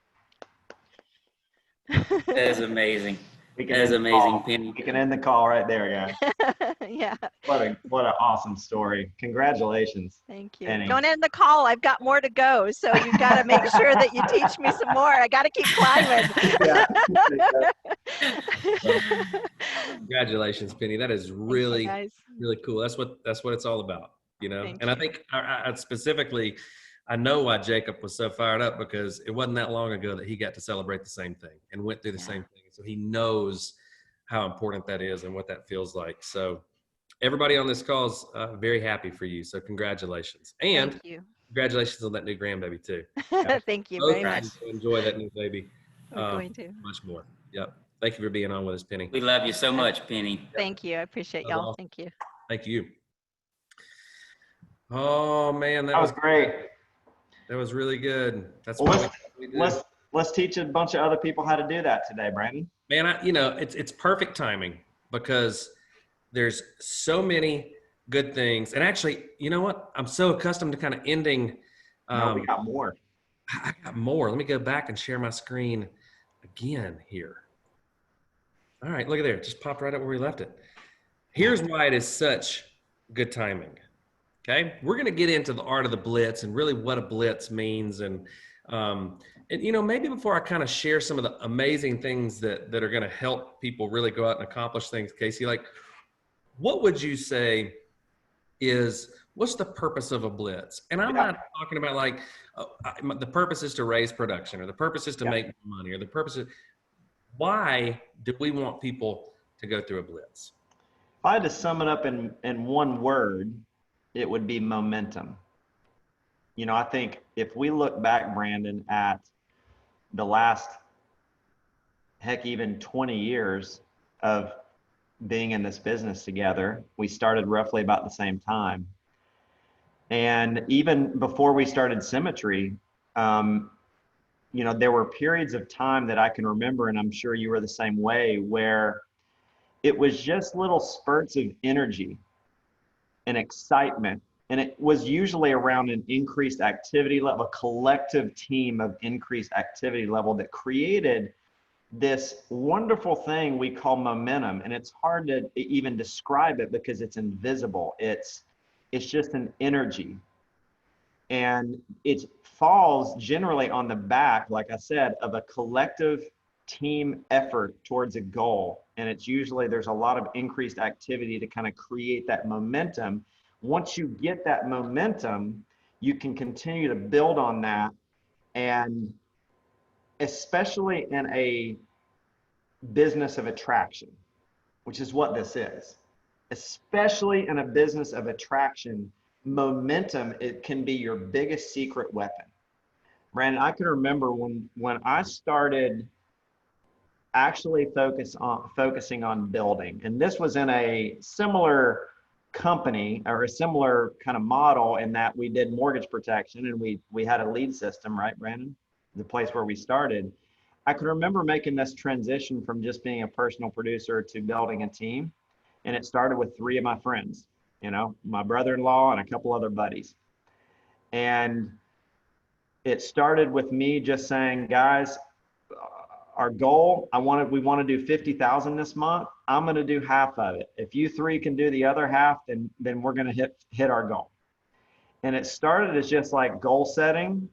That is amazing. We That is amazing, Penny. We can end the call right there, guys. Yeah. What an awesome story. Congratulations. Thank you. Penny. Don't end the call. I've got more to go. So you've got to make sure that you teach me some more. I got to keep climbing. Congratulations, Penny. That is really, really cool. That's what it's all about, you know? Thank and you. I think I specifically, I know why Jacob was so fired up, because it wasn't that long ago that he got to celebrate the same thing and went through the same thing. So he knows how important that is and what that feels like. So everybody on this call is very happy for you. So congratulations. And Thank you. congratulations on that new grandbaby too. Thank you Both very much. enjoy that new baby. We're going to. Much more. Yep. Thank you for being on with us, Penny. We love you so much, Penny. Thank you. I appreciate y'all. Awesome. Thank you. Thank you. Oh man, That was great. That was really good. That's Well, what let's teach a bunch of other people how to do that today, Brandon. Man, it's perfect timing, because there's so many good things. And actually, you know what? I'm so accustomed to kind of ending. No, we got more. I got more. Let me go back and share my screen again here. All right, look at there. It just popped right up where we left it. Here's why it is such good timing. Okay, we're going to get into the art of the blitz and really what a blitz means. And you know, maybe before I kind of share some of the amazing things that are going to help people really go out and accomplish things, Casey, like, what would you say what's the purpose of a blitz? And I'm not talking about like the purpose is to raise production, or the purpose is to make money, or the purpose is, why do we want people to go through a blitz? If I had to sum it up in one word, it would be momentum. You know, I think if we look back, Brandon, at the last, heck, even 20 years of being in this business together, we started roughly about the same time. And even before we started Symmetry, you know, there were periods of time that I can remember, and I'm sure you were the same way, where it was just little spurts of energy and excitement. And it was usually around an increased activity level, a collective team of increased activity level that created this wonderful thing we call momentum. And it's hard to even describe it because it's invisible. It's just an energy. And it falls generally on the back, like I said, of a collective team effort towards a goal. And it's usually, there's a lot of increased activity to kind of create that momentum. Once you get that momentum, you can continue to build on that. And especially in a business of attraction, which is what this is, especially in a business of attraction, momentum, it can be your biggest secret weapon. Brandon, I can remember when I started actually focusing on building, and this was in a similar company or a similar kind of model in that we did mortgage protection and we had a lead system, right, Brandon? The place where we started. I can remember making this transition from just being a personal producer to building a team. And it started with 3 of my friends, you know, my brother-in-law and a couple other buddies. And it started with me just saying, guys, our goal, we want to do 50,000 this month. I'm going to do half of it. If you 3 can do the other half, then we're going to hit our goal. And it started as just like goal setting,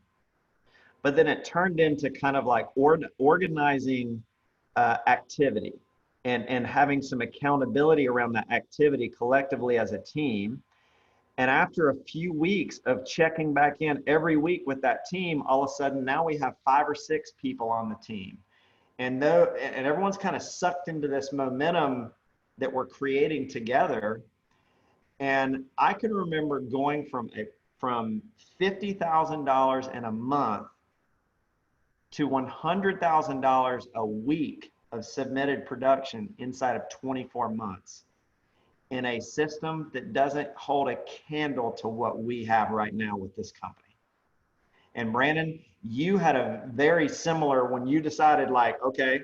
but then it turned into kind of like organizing activity and having some accountability around that activity collectively as a team. And after a few weeks of checking back in every week with that team, all of a sudden now we have 5 or 6 people on the team. And everyone's kind of sucked into this momentum that we're creating together. And I can remember going from $50,000 in a month to $100,000 a week of submitted production inside of 24 months in a system that doesn't hold a candle to what we have right now with this company. And Brandon, you had a very similar, when you decided like, okay,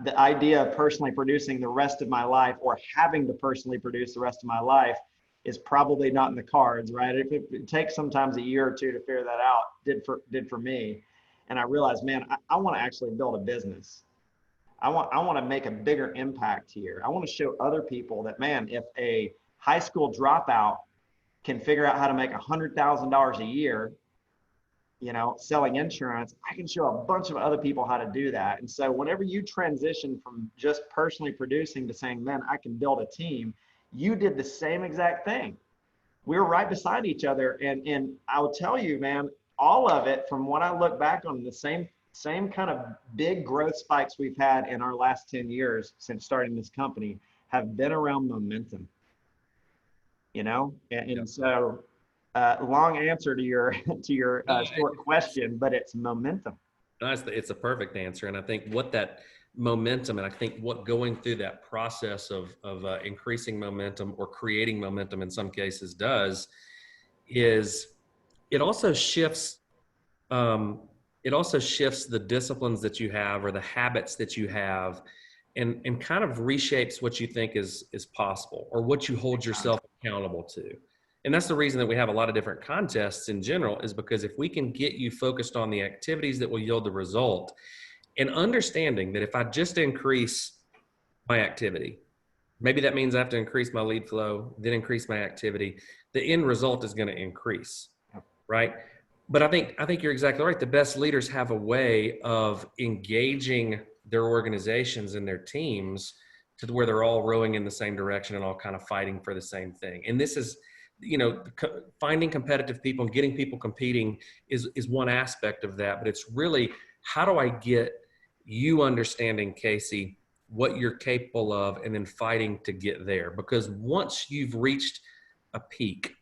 the idea of personally producing the rest of my life or having to personally produce the rest of my life is probably not in the cards, right? It takes sometimes a year or 2 to figure that out, did for me. And I realized, man, I want to actually build a business. I want to make a bigger impact here. I want to show other people that, man, if a high school dropout can figure out how to make $100,000 a year, you know, selling insurance, I can show a bunch of other people how to do that. And so whenever you transition from just personally producing to saying, man, I can build a team, you did the same exact thing. We were right beside each other. And I will tell you, man, all of it, from what I look back on, the same kind of big growth spikes we've had in our last 10 years since starting this company have been around momentum, you know? And so long answer to your short question, but it's momentum. It's a perfect answer. And I think what that momentum, and I think what going through that process of increasing momentum or creating momentum in some cases does is it also shifts the disciplines that you have or the habits that you have and kind of reshapes what you think is possible or what you hold yourself accountable to. And that's the reason that we have a lot of different contests in general, is because if we can get you focused on the activities that will yield the result, and understanding that if I just increase my activity, maybe that means I have to increase my lead flow, then increase my activity, the end result is going to increase, right? But I think you're exactly right. The best leaders have a way of engaging their organizations and their teams to where they're all rowing in the same direction and all kind of fighting for the same thing. And this is, you know, finding competitive people and getting people competing is one aspect of that. But it's really, how do I get you understanding, Casey, what you're capable of, and then fighting to get there? Because once you've reached a peak,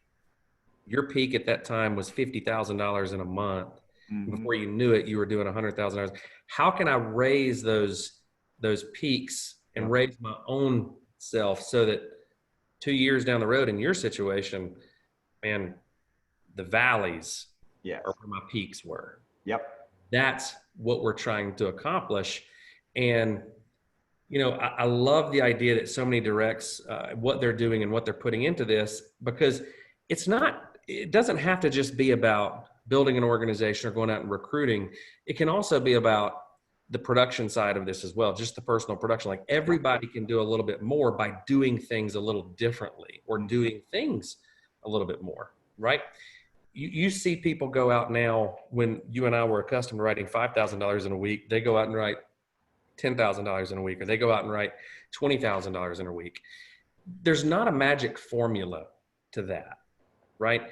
your peak at that time was $50,000 in a month. Mm-hmm. Before you knew it, you were doing $100,000. How can I raise those peaks and raise my own self so that 2 years down the road in your situation, man, the valleys are where my peaks were. Yep. That's what we're trying to accomplish. And, you know, I love the idea that so many directs what they're doing and what they're putting into this, because it doesn't have to just be about building an organization or going out and recruiting. It can also be about the production side of this as well, just the personal production. Like, everybody can do a little bit more by doing things a little differently or doing things a little bit more, right? You see people go out now, when you and I were accustomed to writing $5,000 in a week, they go out and write $10,000 in a week, or they go out and write $20,000 in a week. There's not a magic formula to that, right?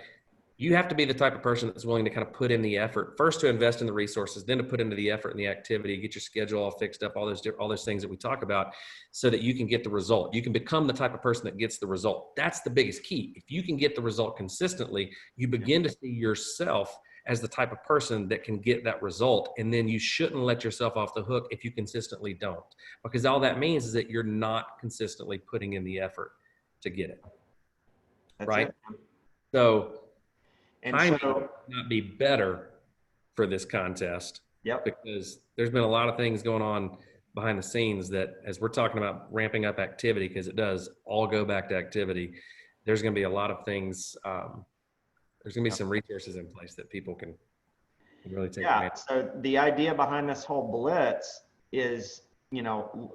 You have to be the type of person that's willing to kind of put in the effort, first to invest in the resources, then to put into the effort and the activity, get your schedule all fixed up, all those things that we talk about, so that you can get the result. You can become the type of person that gets the result. That's the biggest key. If you can get the result consistently, you begin to see yourself as the type of person that can get that result. And then you shouldn't let yourself off the hook if you consistently don't, because all that means is that you're not consistently putting in the effort to get it. That's right? it. So And timing so, could not be better for this contest yep. because there's been a lot of things going on behind the scenes that, as we're talking about ramping up activity, because it does all go back to activity, there's going to be a lot of things. There's going to be some resources in place that people can really take advantage. So the idea behind this whole Blitz is, you know,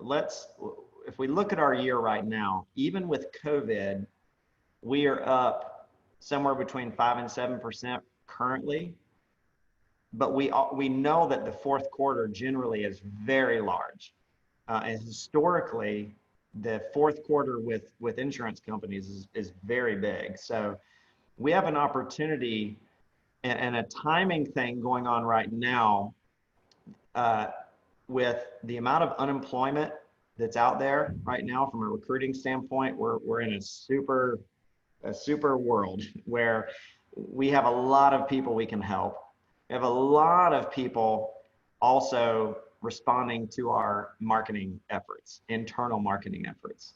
if we look at our year right now, even with COVID, we are up somewhere between 5 and 7% currently. But we know that the fourth quarter generally is very large. And historically, the fourth quarter with insurance companies is very big. So we have an opportunity and a timing thing going on right now with the amount of unemployment that's out there right now from a recruiting standpoint. We're in a super world where we have a lot of people we can help. We have a lot of people also responding to our marketing efforts, internal marketing efforts.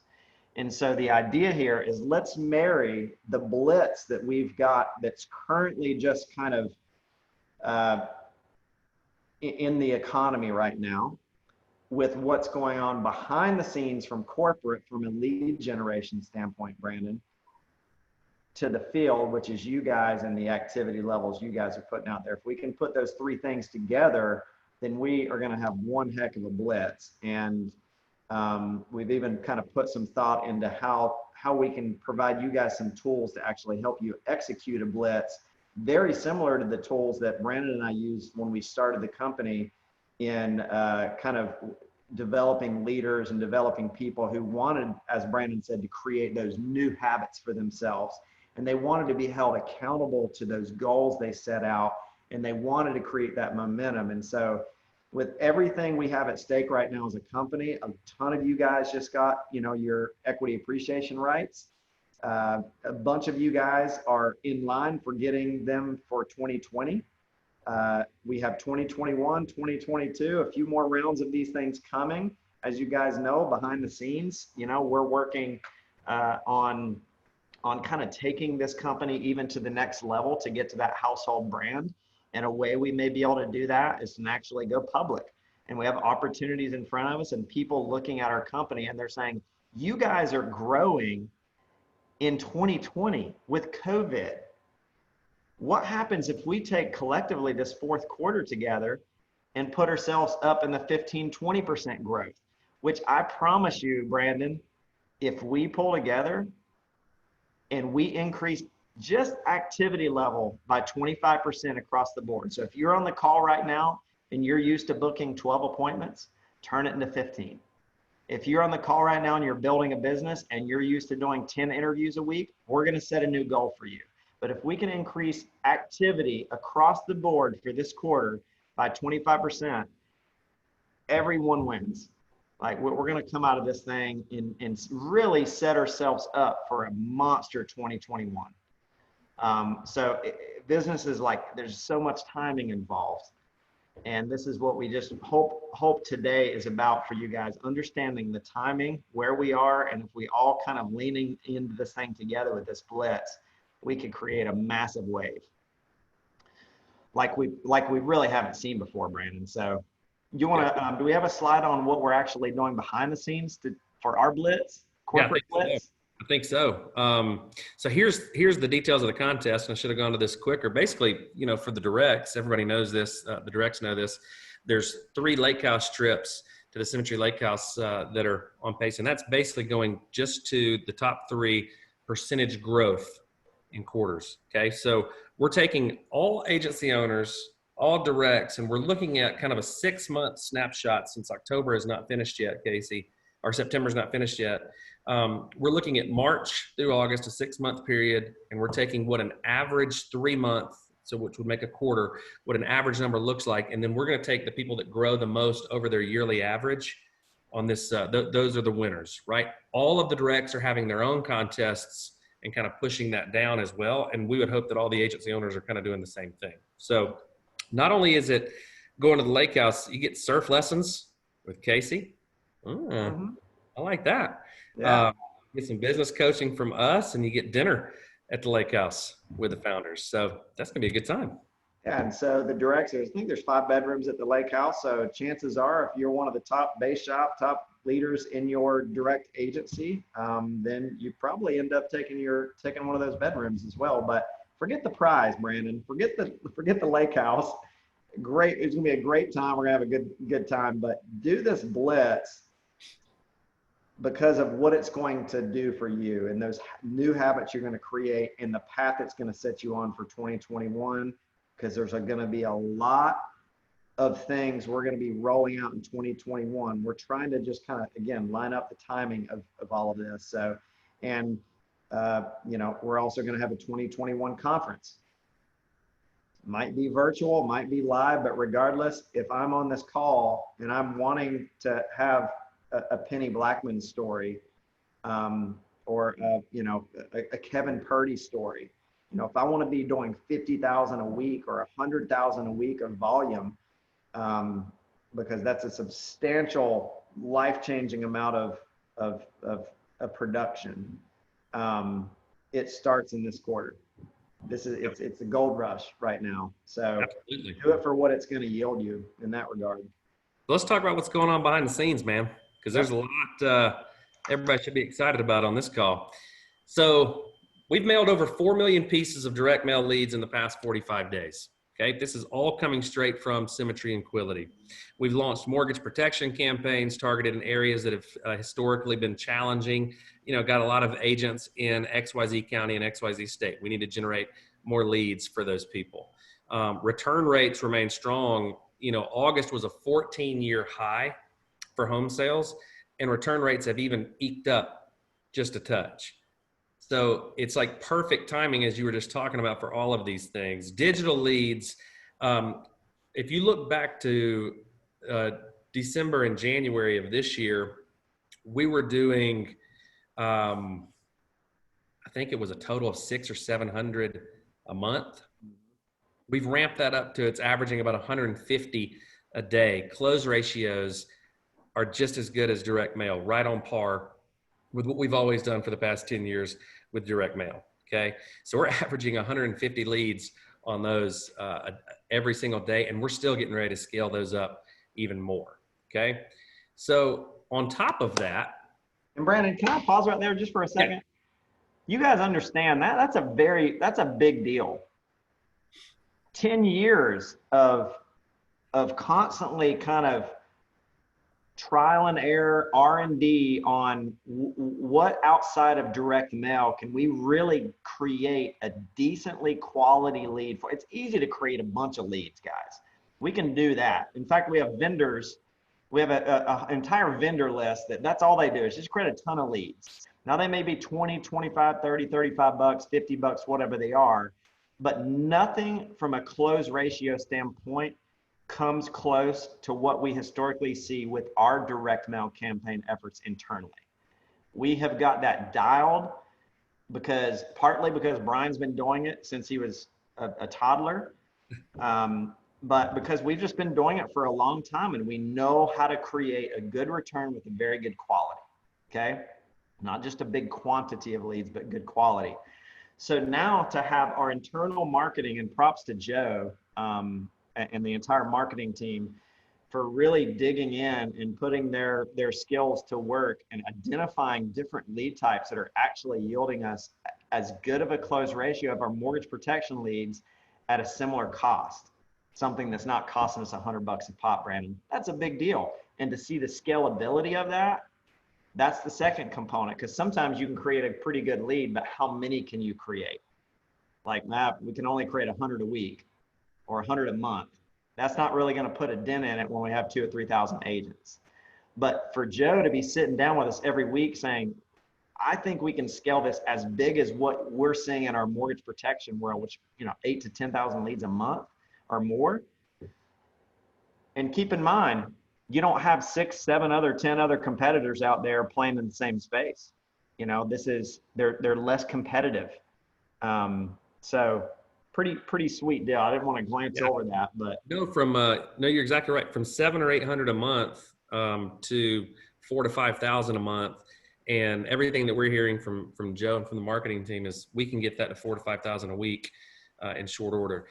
And so the idea here is let's marry the Blitz that we've got that's currently just kind of in the economy right now with what's going on behind the scenes from corporate, from a lead generation standpoint, Brandon, to the field, which is you guys and the activity levels you guys are putting out there. If we can put those three things together, then we are going to have one heck of a Blitz. And we've even kind of put some thought into how we can provide you guys some tools to actually help you execute a Blitz, very similar to the tools that Brandon and I used when we started the company in kind of developing leaders and developing people who wanted, as Brandon said, to create those new habits for themselves. And they wanted to be held accountable to those goals they set out, and they wanted to create that momentum. And so with everything we have at stake right now as a company, a ton of you guys just got, you know, your equity appreciation rights. A bunch of you guys are in line for getting them for 2020. We have 2021, 2022, a few more rounds of these things coming. As you guys know, behind the scenes, you know, we're working on kind of taking this company even to the next level to get to that household brand. And a way we may be able to do that is to actually go public. And we have opportunities in front of us and people looking at our company and they're saying, you guys are growing in 2020 with COVID. What happens if we take collectively this fourth quarter together and put ourselves up in the 15, 20% growth, which I promise you, Brandon, if we pull together and we increase just activity level by 25% across the board. So if you're on the call right now and you're used to booking 12 appointments, turn it into 15. If you're on the call right now and you're building a business and you're used to doing 10 interviews a week, we're going to set a new goal for you. But if we can increase activity across the board for this quarter by 25%, everyone wins. Like we're going to come out of this thing and really set ourselves up for a monster 2021. So business is like, there's so much timing involved. And this is what we just hope today is about for you guys, understanding the timing, where we are, and if we all kind of leaning into this thing together with this Blitz, we could create a massive wave like we really haven't seen before, Brandon. So you want to, do we have a slide on what we're actually doing behind the scenes for our Blitz, corporate Blitz? I think so. So here's the details of the contest, and I should have gone to this quicker. Basically, you know, for the directs, everybody knows this. The directs know this. There's 3 lake house trips to the Symmetry Lake House that are on pace, and that's basically going just to the top 3 percentage growth in quarters. Okay, so we're taking all agency owners, all directs, and we're looking at kind of a 6-month snapshot since October is not finished yet, Casey, or September's not finished yet. We're looking at March through August, a 6-month period, and we're taking what an average 3-month, so which would make a quarter, what an average number looks like, and then we're going to take the people that grow the most over their yearly average on this. Those are the winners, right? All of the directs are having their own contests and kind of pushing that down as well, and we would hope that all the agency owners are kind of doing the same thing. So not only is it going to the lake house, you get surf lessons with Casey. I like that. Yeah. get some business coaching from us, and you get dinner at the lake house with the founders. So that's going to be a good time. Yeah, and so the directors, I think there's 5 bedrooms at the lake house. So chances are, if you're one of the top base shop, top leaders in your direct agency, then you probably end up taking one of those bedrooms as well. But forget the prize, Brandon. Forget the lake house. Great, it's gonna be a great time. We're gonna have a good time. But do this Blitz because of what it's going to do for you and those new habits you're going to create and the path it's going to set you on for 2021. Because there's going to be a lot of things we're going to be rolling out in 2021. We're trying to just kind of, again, line up the timing of all of this. So, and, we're also going to have a 2021 conference. Might be virtual, might be live, but regardless, if I'm on this call and I'm wanting to have a Penny Blackman story or, a Kevin Purdy story, if I want to be doing 50,000 a week or 100,000 a week of volume, because that's a substantial life-changing amount of production, it starts in this quarter. It's a gold rush right now. So Absolutely. Do it for what it's going to yield you in that regard. Let's talk about what's going on behind the scenes, man, because there's a lot everybody should be excited about on this call. So we've mailed over 4 million pieces of direct mail leads in the past 45 days. Okay, this is all coming straight from Symmetry and Quility. We've launched mortgage protection campaigns targeted in areas that have historically been challenging. Got a lot of agents in XYZ County and XYZ state. We need to generate more leads for those people. Return rates remain strong. August was a 14-year high for home sales, and return rates have even eked up just a touch. So it's like perfect timing, as you were just talking about, for all of these things. Digital leads, if you look back to December and January of this year, we were doing, I think it was a total of 600 or 700 a month. We've ramped that up to it's averaging about 150 a day. Close ratios are just as good as direct mail, right on par with what we've always done for the past 10 years with direct mail. Okay. So we're averaging 150 leads on those every single day, and we're still getting ready to scale those up even more. Okay. So on top of that. And Brandon, can I pause right there just for a second? Yeah. You guys understand that that's a big deal. 10 years of constantly kind of trial and error, R&D on what outside of direct mail can we really create a decently quality lead for. It's easy to create a bunch of leads, guys. We can do that. In fact, we have vendors. We have an entire vendor list that's all they do is just create a ton of leads. Now they may be 20, 25, 30, 35 bucks, 50 bucks, whatever they are, but nothing from a close ratio standpoint comes close to what we historically see with our direct mail campaign efforts internally. We have got that dialed partly because Brian's been doing it since he was a toddler, but because we've just been doing it for a long time and we know how to create a good return with a very good quality, okay? Not just a big quantity of leads, but good quality. So now to have our internal marketing, and props to Joe, and the entire marketing team for really digging in and putting their skills to work and identifying different lead types that are actually yielding us as good of a close ratio of our mortgage protection leads at a similar cost, something that's not costing us $100 a pop, Brandon. That's a big deal. And to see the scalability of that, that's the second component, because sometimes you can create a pretty good lead, but how many can you create? Like, Matt, we can only create 100 a week or 100 a month. That's not really going to put a dent in it when we have 2,000 or 3,000 agents. But for Joe to be sitting down with us every week saying, I think we can scale this as big as what we're seeing in our mortgage protection world, which, 8,000 to 10,000 leads a month or more. And keep in mind, you don't have 6, 7 other, 10 other competitors out there playing in the same space. They're less competitive. So pretty sweet deal. I didn't want to glance over that, but no, you're exactly right. From 700 or 800 a month to 4,000 to 5,000 a month, And everything that we're hearing from Joe and from the marketing team is we can get that to 4,000 to 5,000 a week in short order.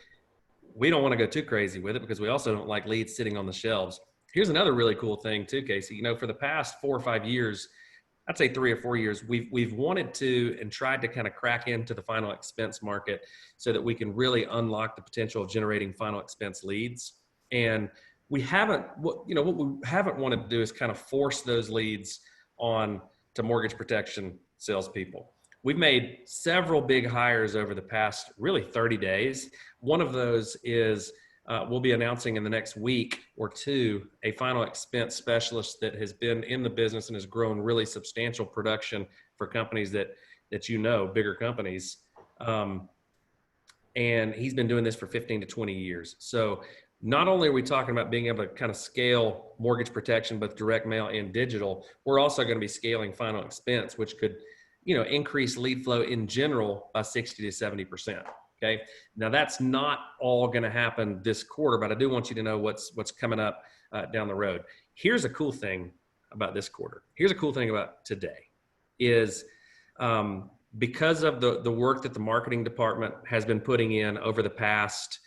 We don't want to go too crazy with it because we also don't like leads sitting on the shelves. Here's another really cool thing too, Casey. You know, for the past 4 or 5 years, I'd say 3 or 4 years, we've wanted to and tried to kind of crack into the final expense market so that we can really unlock the potential of generating final expense leads. And we haven't, what we haven't wanted to do is kind of force those leads on to mortgage protection salespeople. We've made several big hires over the past really 30 days. One of those is we'll be announcing in the next week or two a final expense specialist that has been in the business and has grown really substantial production for companies that bigger companies. And he's been doing this for 15 to 20 years. So not only are we talking about being able to kind of scale mortgage protection, both direct mail and digital, we're also going to be scaling final expense, which could, increase lead flow in general by 60 to 70%. Okay. Now that's not all going to happen this quarter, but I do want you to know what's coming up down the road. Here's a cool thing about this quarter. Here's a cool thing about today is because of the work that the marketing department has been putting in over the past,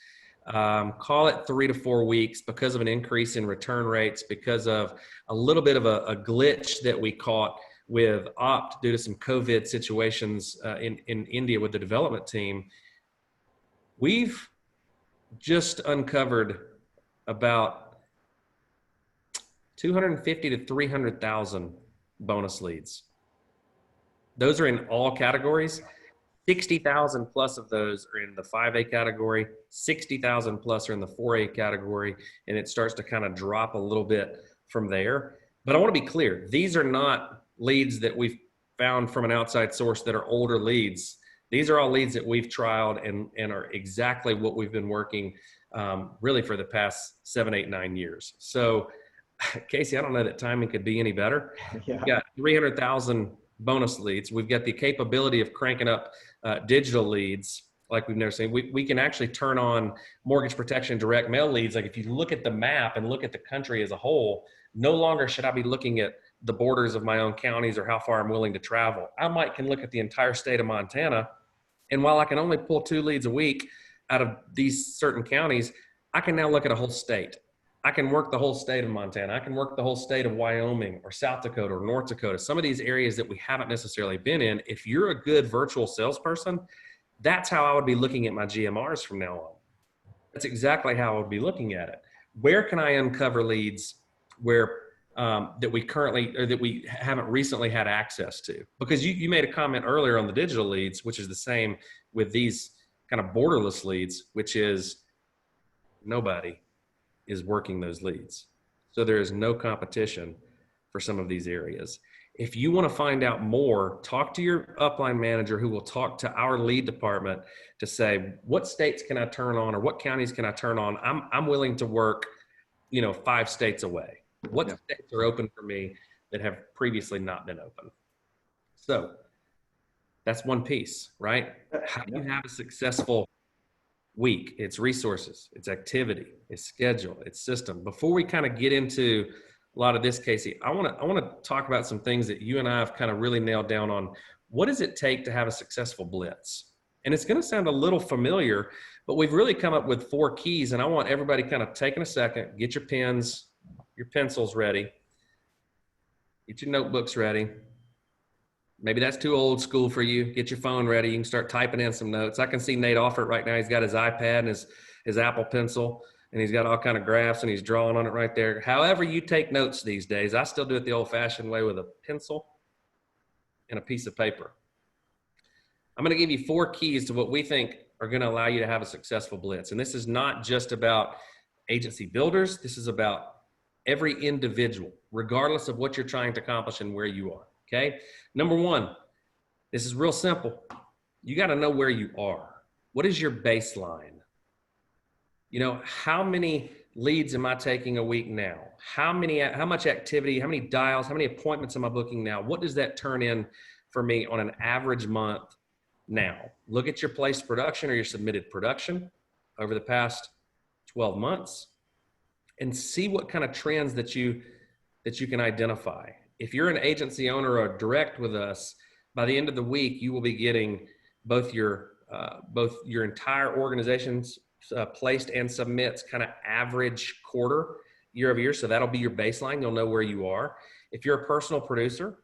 call it 3 to 4 weeks, because of an increase in return rates, because of a little bit of a glitch that we caught with Opt due to some COVID situations in India with the development team. We've just uncovered about 250 to 300,000 bonus leads. Those are in all categories. 60,000 plus of those are in the 5A category, 60,000 plus are in the 4A category, and it starts to kind of drop a little bit from there. But I want to be clear, these are not leads that we've found from an outside source that are older leads. These are all leads that we've trialed and are exactly what we've been working really for the past 7, 8, 9 years. So Casey, I don't know that timing could be any better. Yeah. We've got 300,000 bonus leads. We've got the capability of cranking up digital leads like we've never seen. We can actually turn on mortgage protection direct mail leads. Like if you look at the map and look at the country as a whole, no longer should I be looking at the borders of my own counties or how far I'm willing to travel. I can look at the entire state of Montana. And while I can only pull 2 leads a week out of these certain counties, I can now look at a whole state. I can work the whole state of Montana. I can work the whole state of Wyoming or South Dakota or North Dakota. Some of these areas that we haven't necessarily been in. If you're a good virtual salesperson, that's how I would be looking at my GMRs from now on. That's exactly how I would be looking at it. Where can I uncover leads where that we currently or that we haven't recently had access to? Because you made a comment earlier on the digital leads, which is the same with these kind of borderless leads, which is nobody is working those leads. So there is no competition for some of these areas. If you want to find out more, talk to your upline manager who will talk to our lead department to say, what states can I turn on or what counties can I turn on? I'm willing to work, 5 states away. What states are open for me that have previously not been open? So that's one piece, right? How do you have a successful week? It's resources, it's activity, it's schedule, it's system. Before we kind of get into a lot of this, Casey, I want to talk about some things that you and I have kind of really nailed down on. What does it take to have a successful blitz? And it's going to sound a little familiar, but we've really come up with 4 keys. And I want everybody kind of taking a second, get your pens, your pencils ready, get your notebooks ready. Maybe that's too old school for you. Get your phone ready. You can start typing in some notes. I can see Nate Offert right now. He's got his iPad and his Apple Pencil, and he's got all kind of graphs, and he's drawing on it right there. However you take notes these days, I still do it the old-fashioned way with a pencil and a piece of paper. I'm going to give you 4 keys to what we think are going to allow you to have a successful blitz. And this is not just about agency builders. This is about every individual, regardless of what you're trying to accomplish and where you are. Okay. Number 1, this is real simple. You got to know where you are. What is your baseline? How many leads am I taking a week now? How much activity, how many dials, how many appointments am I booking now? What does that turn in for me on an average month now? Look at your placed production or your submitted production over the past 12 months and see what kind of trends that you can identify. If you're an agency owner or direct with us, by the end of the week, you will be getting both your entire organization's placed and submits kind of average quarter year over year. So that'll be your baseline. You'll know where you are. If you're a personal producer,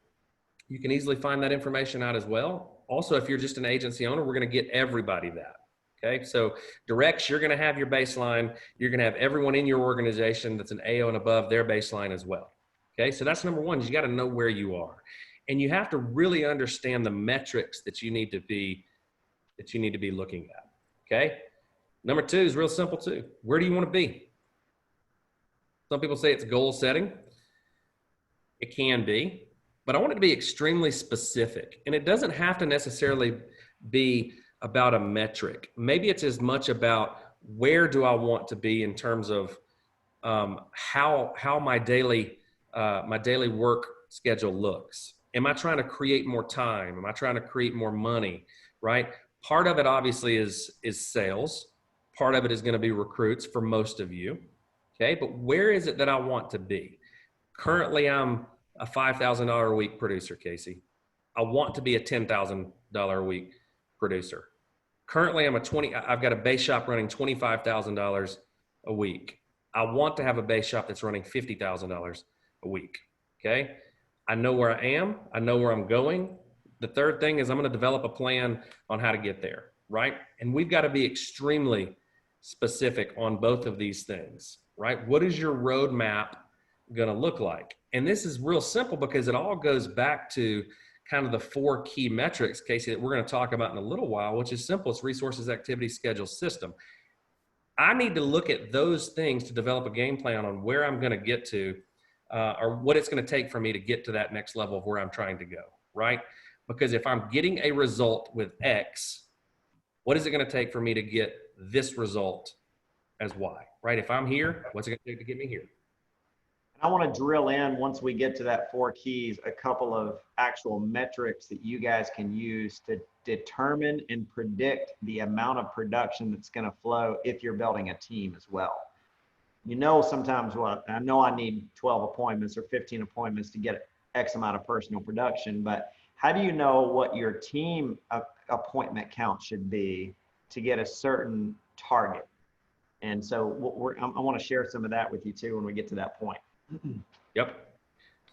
you can easily find that information out as well. Also, if you're just an agency owner, we're going to get everybody that. Okay, so directs, you're going to have your baseline. You're going to have everyone in your organization that's an AO and above their baseline as well. Okay, so that's number one, is you got to know where you are. And you have to really understand the metrics that you need to be looking at. Okay, number two is real simple too. Where do you want to be? Some people say it's goal setting. It can be, but I want it to be extremely specific. And it doesn't have to necessarily be about a metric. Maybe it's as much about where do I want to be in terms of how my daily work schedule looks. Am I trying to create more time? Am I trying to create more money, right? Part of it obviously is sales. Part of it is going to be recruits for most of you. Okay, but where is it that I want to be? Currently, I'm a $5,000 a week producer, Casey. I want to be a $10,000 a week producer. Currently, I've got a base shop running $25,000 a week. I want to have a base shop that's running $50,000 a week. Okay, I know where I am. I know where I'm going. The third thing is I'm going to develop a plan on how to get there, right? And we've got to be extremely specific on both of these things, right? What is your roadmap going to look like? And this is real simple because it all goes back to kind of the 4 key metrics, Casey, that we're going to talk about in a little while, which is simple. It's resources, activity, schedule, system. I need to look at those things to develop a game plan on where I'm going to get to, or what it's going to take for me to get to that next level of where I'm trying to go, right? Because if I'm getting a result with X, what is it going to take for me to get this result as Y, right? If I'm here, what's it going to take to get me here? I want to drill in, once we get to that 4 keys, a couple of actual metrics that you guys can use to determine and predict the amount of production that's going to flow if you're building a team as well. You know, sometimes I know I need 12 appointments or 15 appointments to get X amount of personal production, but how do you know what your team appointment count should be to get a certain target? And so I want to share some of that with you too when we get to that point. Yep.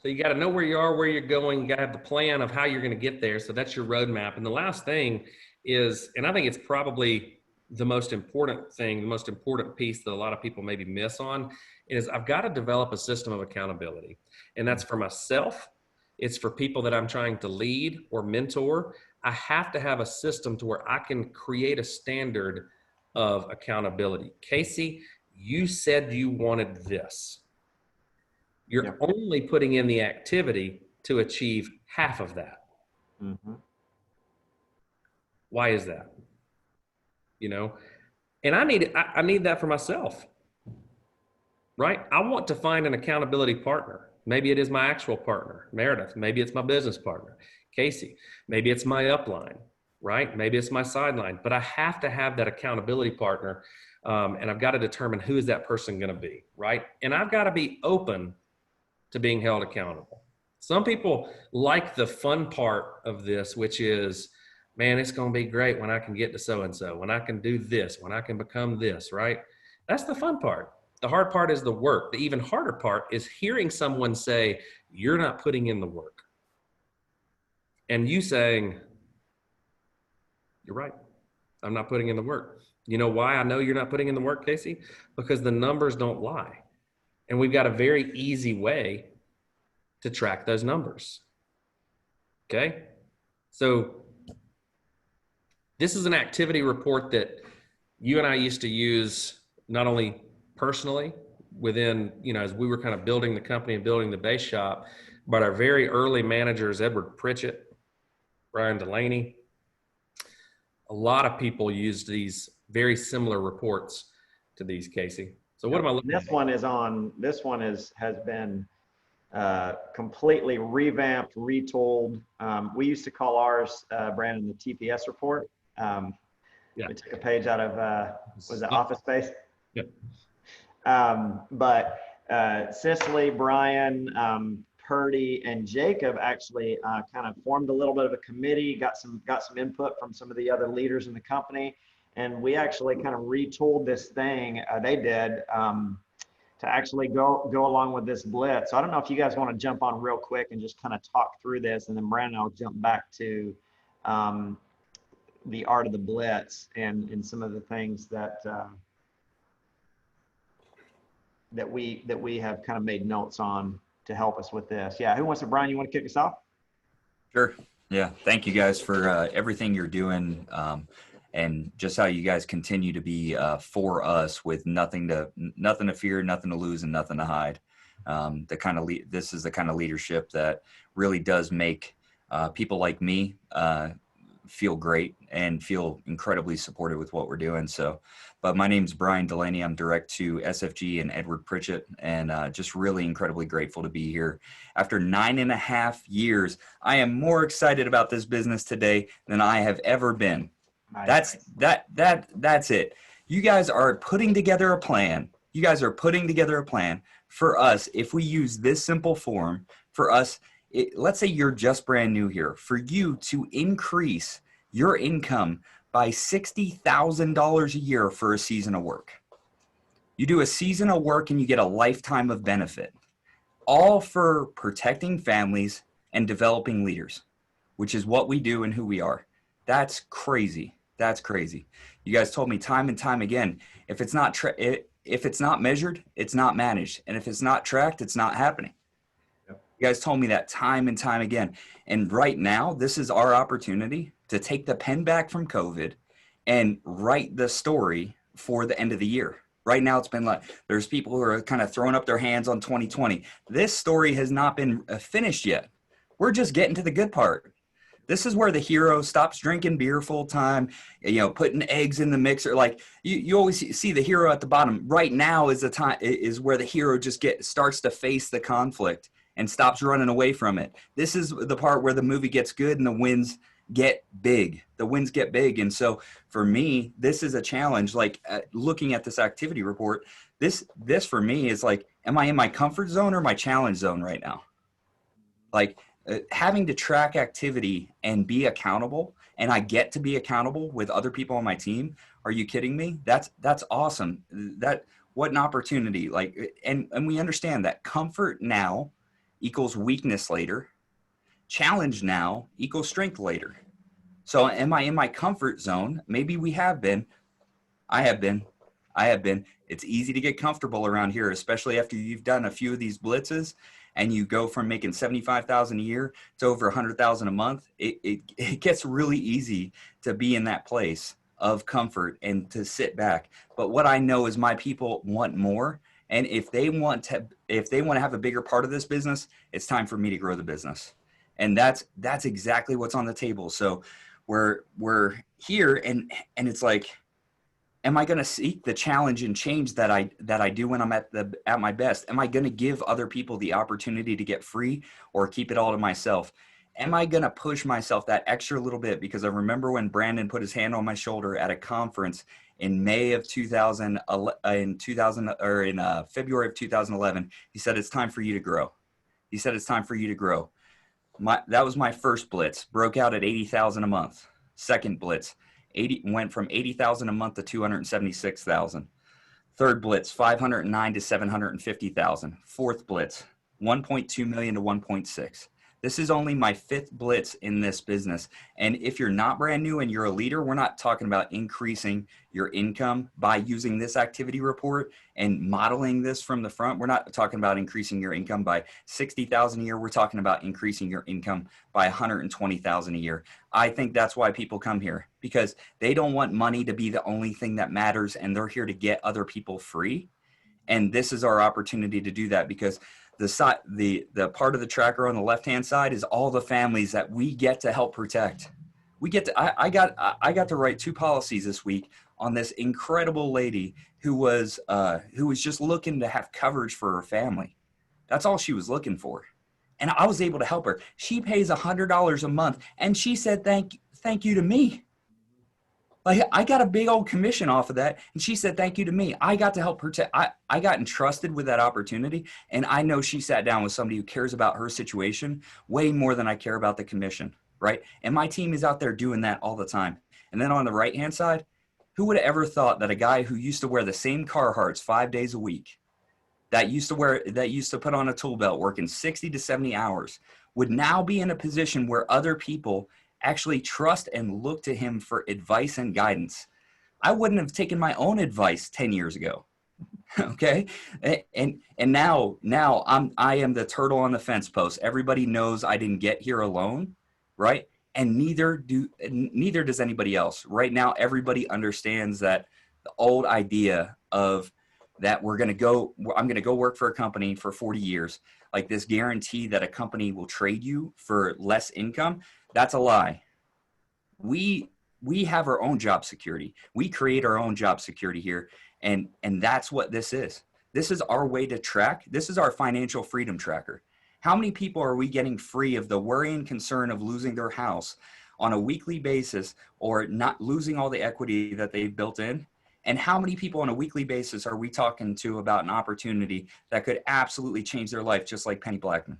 So you got to know where you are, where you're going. You got to have the plan of how you're going to get there. So that's your roadmap. And the last thing is, and I think it's probably the most important thing, the most important piece that a lot of people maybe miss on, is I've got to develop a system of accountability. And that's for myself. It's for people that I'm trying to lead or mentor. I have to have a system to where I can create a standard of accountability. Casey, you said you wanted this. You're only putting in the activity to achieve half of that. Mm-hmm. Why is that? You know, and I need that for myself, right? I want to find an accountability partner. Maybe it is my actual partner, Meredith. Maybe it's my business partner, Casey. Maybe it's my upline, right? Maybe it's my sideline, but I have to have that accountability partner. And I've got to determine who is that person going to be, right? And I've got to be open to being held accountable. Some people like the fun part of this, which is, man, it's going to be great when I can get to so-and-so, when I can do this, when I can become this, right? That's the fun part. The hard part is the work. The even harder part is hearing someone say, you're not putting in the work. And you saying, you're right, I'm not putting in the work. You know why I know you're not putting in the work, Casey? Because the numbers don't lie. And we've got a very easy way to track those numbers. Okay? So this is an activity report that you and I used to use not only personally within, you know, as we were kind of building the company and building the base shop, but our very early managers, Edward Pritchett, Brian Delaney, a lot of people used these very similar reports to these, Casey. So what am I looking at? This one has been completely revamped, retooled. We used to call ours, Brandon, the TPS report. We took a page out of, was it Office Space? Yeah. But Cicily, Brian, Purdy, and Jacob actually kind of formed a little bit of a committee, got some input from some of the other leaders in the company, and we actually kind of retooled this thing. They did to actually go along with this blitz. So I don't know if you guys want to jump on real quick and just kind of talk through this, and then Brandon, I'll jump back to the art of the blitz and some of the things that that we have kind of made notes on to help us with this. Yeah, who wants to, Brian, you want to kick us off? Sure. Yeah. Thank you guys for everything you're doing, and just how you guys continue to be for us with nothing to fear, nothing to lose, and nothing to hide. This is the kind of leadership that really does make people like me feel great and feel incredibly supported with what we're doing. So, but my name's Brian Delaney. I'm direct to SFG and Edward Pritchett, and just really incredibly grateful to be here. After 9.5 years, I am more excited about this business today than I have ever been. Nice. That's it. You guys are putting together a plan. You guys are putting together a plan for us. If we use this simple form for us, let's say you're just brand new here, for you to increase your income by $60,000 a year for a season of work. You do a season of work and you get a lifetime of benefit, all for protecting families and developing leaders, which is what we do and who we are. That's crazy. That's crazy. You guys told me time and time again, if it's not measured, it's not managed. And if it's not tracked, it's not happening. You guys told me that time and time again. And right now, this is our opportunity to take the pen back from COVID and write the story for the end of the year. Right now, it's been like, there's people who are kind of throwing up their hands on 2020. This story has not been finished yet. We're just getting to the good part. This is where the hero stops drinking beer full time, putting eggs in the mixer. Like you always see the hero at the bottom. Right now is the time is where the hero just starts to face the conflict and stops running away from it. This is the part where the movie gets good and the wins get big. The wins get big. And so for me, this is a challenge. Like looking at this activity report, this for me is like, am I in my comfort zone or my challenge zone right now? Like having to track activity and be accountable, and I get to be accountable with other people on my team. Are you kidding me? That's awesome. What an opportunity. Like, and we understand that comfort now equals weakness later. Challenge now equals strength later. So am I in my comfort zone? Maybe we have been. I have been. It's easy to get comfortable around here, especially after you've done a few of these blitzes and you go from making $75,000 a year to over $100,000 a month. It gets really easy to be in that place of comfort and to sit back. But what I know is my people want more. And if they want to have a bigger part of this business, it's time for me to grow the business. And that's exactly what's on the table. So we're here, and it's like, am I going to seek the challenge and change that I do when I'm at my best? Am I going to give other people the opportunity to get free or keep it all to myself? Am I going to push myself that extra little bit? Because I remember when Brandon put his hand on my shoulder at a conference in May of 2000, in February of 2011, he said, it's time for you to grow. He said, it's time for you to grow. That was my first blitz, broke out at 80,000 a month. Second blitz, went from 80,000 a month to 276,000. Third blitz, 509 to 750,000. Fourth blitz, 1.2 million to 1.6. This is only my fifth blitz in this business. And if you're not brand new and you're a leader, we're not talking about increasing your income by using this activity report and modeling this from the front. We're not talking about increasing your income by 60,000 a year. We're talking about increasing your income by 120,000 a year. I think that's why people come here, because they don't want money to be the only thing that matters, and they're here to get other people free. And this is our opportunity to do that, because the part of the tracker on the left-hand side is all the families that we get to help protect. I got to write 2 policies this week on this incredible lady who was just looking to have coverage for her family. That's all she was looking for. And I was able to help her. She pays $100 a month, and she said, thank you to me. Like, I got a big old commission off of that. And she said, thank you to me. I got to help protect. I got entrusted with that opportunity. And I know she sat down with somebody who cares about her situation way more than I care about the commission. Right. And my team is out there doing that all the time. And then on the right-hand side, who would have ever thought that a guy who used to wear the same Carhartts 5 days a week, that used to put on a tool belt working 60 to 70 hours, would now be in a position where other people actually trust and look to him for advice and guidance. I wouldn't have taken my own advice 10 years ago. Okay. And now I am the turtle on the fence post. Everybody knows I didn't get here alone. Right. And neither does anybody else. Right now, everybody understands that the old idea of that I'm going to go work for a company for 40 years, like this guarantee that a company will trade you for less income, that's a lie. We have our own job security. We create our own job security here. And that's what this is. This is our way to track. This is our financial freedom tracker. How many people are we getting free of the worry and concern of losing their house on a weekly basis or not losing all the equity that they've built in? And how many people on a weekly basis are we talking to about an opportunity that could absolutely change their life, just like Penny Blackman?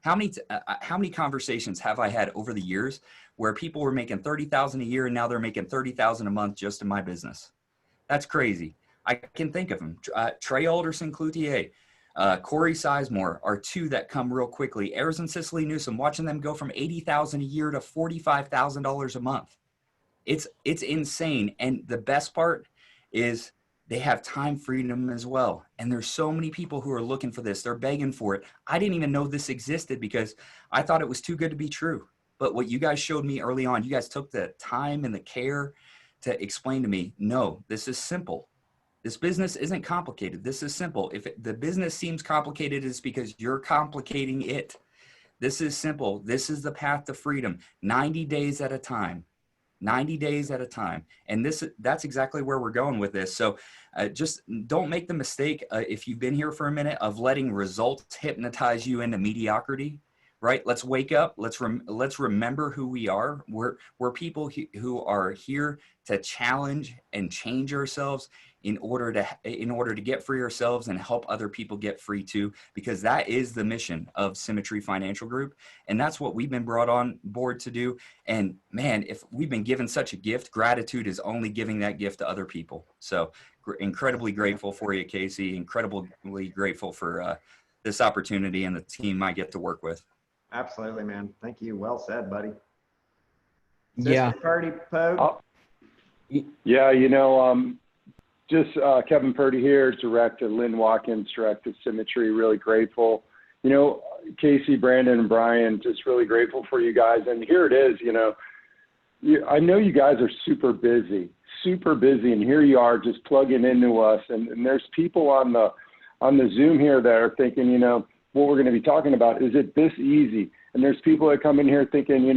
How many conversations have I had over the years where people were making $30,000 a year and now they're making $30,000 a month just in my business? That's crazy. I can think of them. Trey Alderson Cloutier, Corey Sizemore are two that come real quickly. Ayers and Cicily Newsom, watching them go from $80,000 a year to $45,000 a month. It's insane. And the best part is they have time freedom as well. And there's so many people who are looking for this. They're begging for it. I didn't even know this existed because I thought it was too good to be true. But what you guys showed me early on, you guys took the time and the care to explain to me, no, this is simple. This business isn't complicated. This is simple. If the business seems complicated, it's because you're complicating it. This is simple. This is the path to freedom. 90 days at a time. 90 days at a time. And that's exactly where we're going with this. So just don't make the mistake, if you've been here for a minute, of letting results hypnotize you into mediocrity. Right? Let's wake up. Let's remember who we are. We're people who are here to challenge and change ourselves in order to get free ourselves and help other people get free too, because that is the mission of Symmetry Financial Group. And that's what we've been brought on board to do. And man, if we've been given such a gift, gratitude is only giving that gift to other people. So incredibly grateful for you, Casey. Incredibly grateful for this opportunity and the team I get to work with. Absolutely, man. Thank you. Well said, buddy. Yeah. Sister Purdy, Pogue? Yeah, just Kevin Purdy here, Director Lynn Watkins, Director of Symmetry, really grateful. Casey, Brandon, and Brian, just really grateful for you guys. And here it is, I know you guys are super busy, and here you are just plugging into us. And there's people on the Zoom here that are thinking, what we're going to be talking about, is it this easy? And there's people that come in here thinking,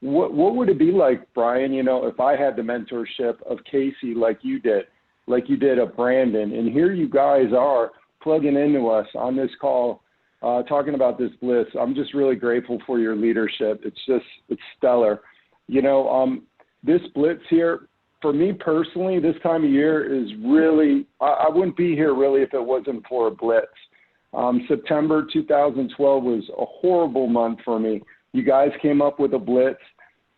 what would it be like, Brian, if I had the mentorship of Casey like you did of Brandon? And here you guys are plugging into us on this call, talking about this Blitz. I'm just really grateful for your leadership. It's stellar. This Blitz here, for me personally, this time of year is really, I wouldn't be here really if it wasn't for a Blitz. September 2012 was a horrible month for me. You guys came up with a Blitz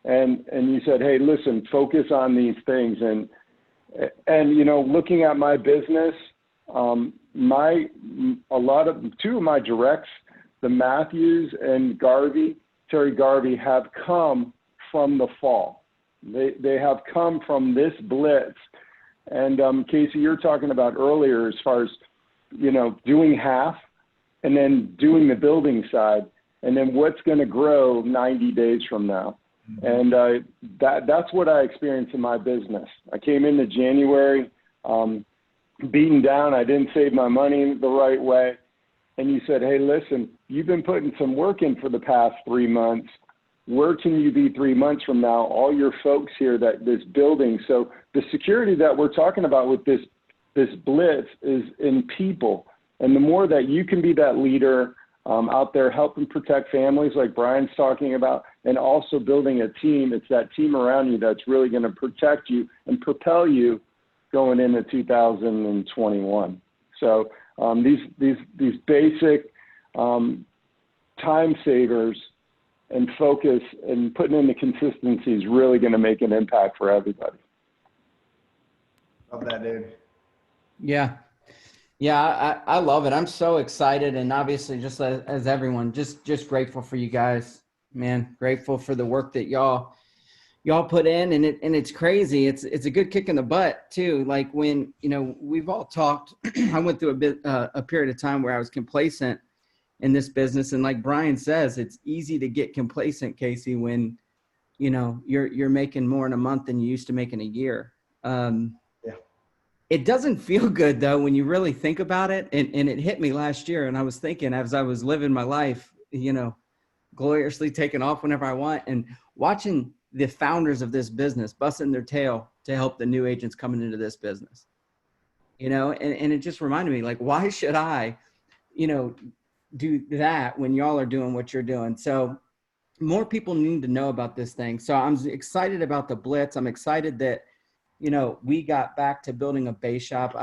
and you said, hey, listen, focus on these things. And looking at my business, two of my directs, the Matthews and Terry Garvey, have come from the fall. They have come from this Blitz. And Casey, you're talking about earlier as far as, doing half and then doing the building side, and then what's going to grow 90 days from now. And that's what I experienced in my business. I came into January beaten down. I didn't save my money the right way. And you said, hey, listen, you've been putting some work in for the past 3 months. Where can you be 3 months from now? All your folks here, this building. So the security that we're talking about with this Blitz is in people. And the more that you can be that leader out there helping protect families like Brian's talking about, and also building a team. It's that team around you that's really going to protect you and propel you going into 2021. So these basic time savers and focus and putting in the consistency is really going to make an impact for everybody. Love that, dude. Yeah. Yeah, I love it. I'm so excited, and obviously, just as everyone, just grateful for you guys, man. Grateful for the work that y'all put in, and it's crazy. It's a good kick in the butt too. Like when we've all talked. I went through a period of time where I was complacent in this business, and like Brian says, it's easy to get complacent, Casey, when you're making more in a month than you used to make in a year. It doesn't feel good though when you really think about it, and it hit me last year. And I was thinking, as I was living my life, gloriously taking off whenever I want, and watching the founders of this business busting their tail to help the new agents coming into this business, and it just reminded me, like, why should I, do that when y'all are doing what you're doing? So more people need to know about this thing. So I'm excited about the Blitz. I'm excited that, we got back to building a base shop.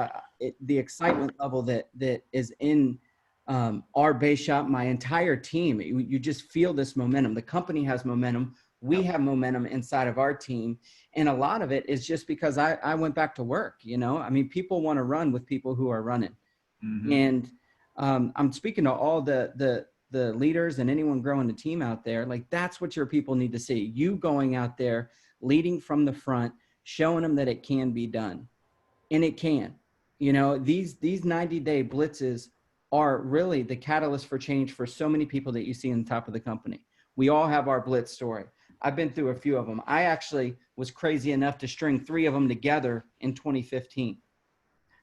The excitement level that is in our base shop, my entire team, you just feel this momentum. The company has momentum. We have momentum inside of our team. And a lot of it is just because I went back to work, people want to run with people who are running. Mm-hmm. And I'm speaking to all the leaders and anyone growing the team out there. Like, that's what your people need to see. You going out there, leading from the front, showing them that it can be done. And it can. These 90-day blitzes are really the catalyst for change for so many people that you see on the top of the company. We all have our blitz story. I've been through a few of them. I actually was crazy enough to string 3 of them together in 2015.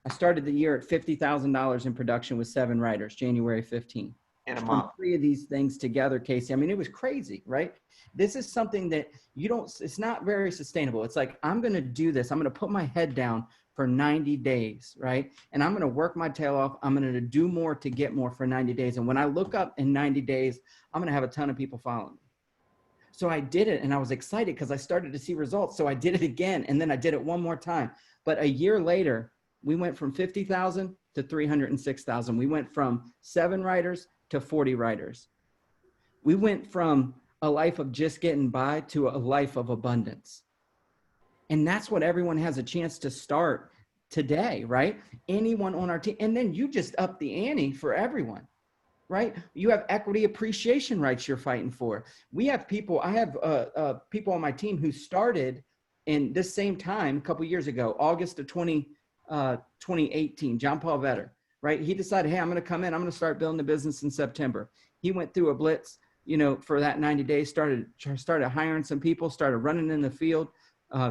I started the year at $50,000 in production with 7 writers, January 15. In a month. 3 of these things together, Casey. I mean, it was crazy, right? This is something that it's not very sustainable. It's like, I'm going to do this. I'm going to put my head down for 90 days, right? And I'm going to work my tail off. I'm going to do more to get more for 90 days. And when I look up in 90 days, I'm going to have a ton of people following me. So I did it, and I was excited because I started to see results. So I did it again, and then I did it one more time. But a year later, we went from 50,000 to 306,000. We went from 7 writers to 40 writers. We went from a life of just getting by to a life of abundance. And that's what everyone has a chance to start today, right? Anyone on our team. And then you just up the ante for everyone, right? You have equity appreciation rights you're fighting for. We have people, I have people on my team who started in this same time a couple years ago, August of 2018, John Paul Vetter, right? He decided, hey, I'm going to come in, I'm going to start building the business in September. He went through a blitz, for that 90 days, started hiring some people, started running in the field,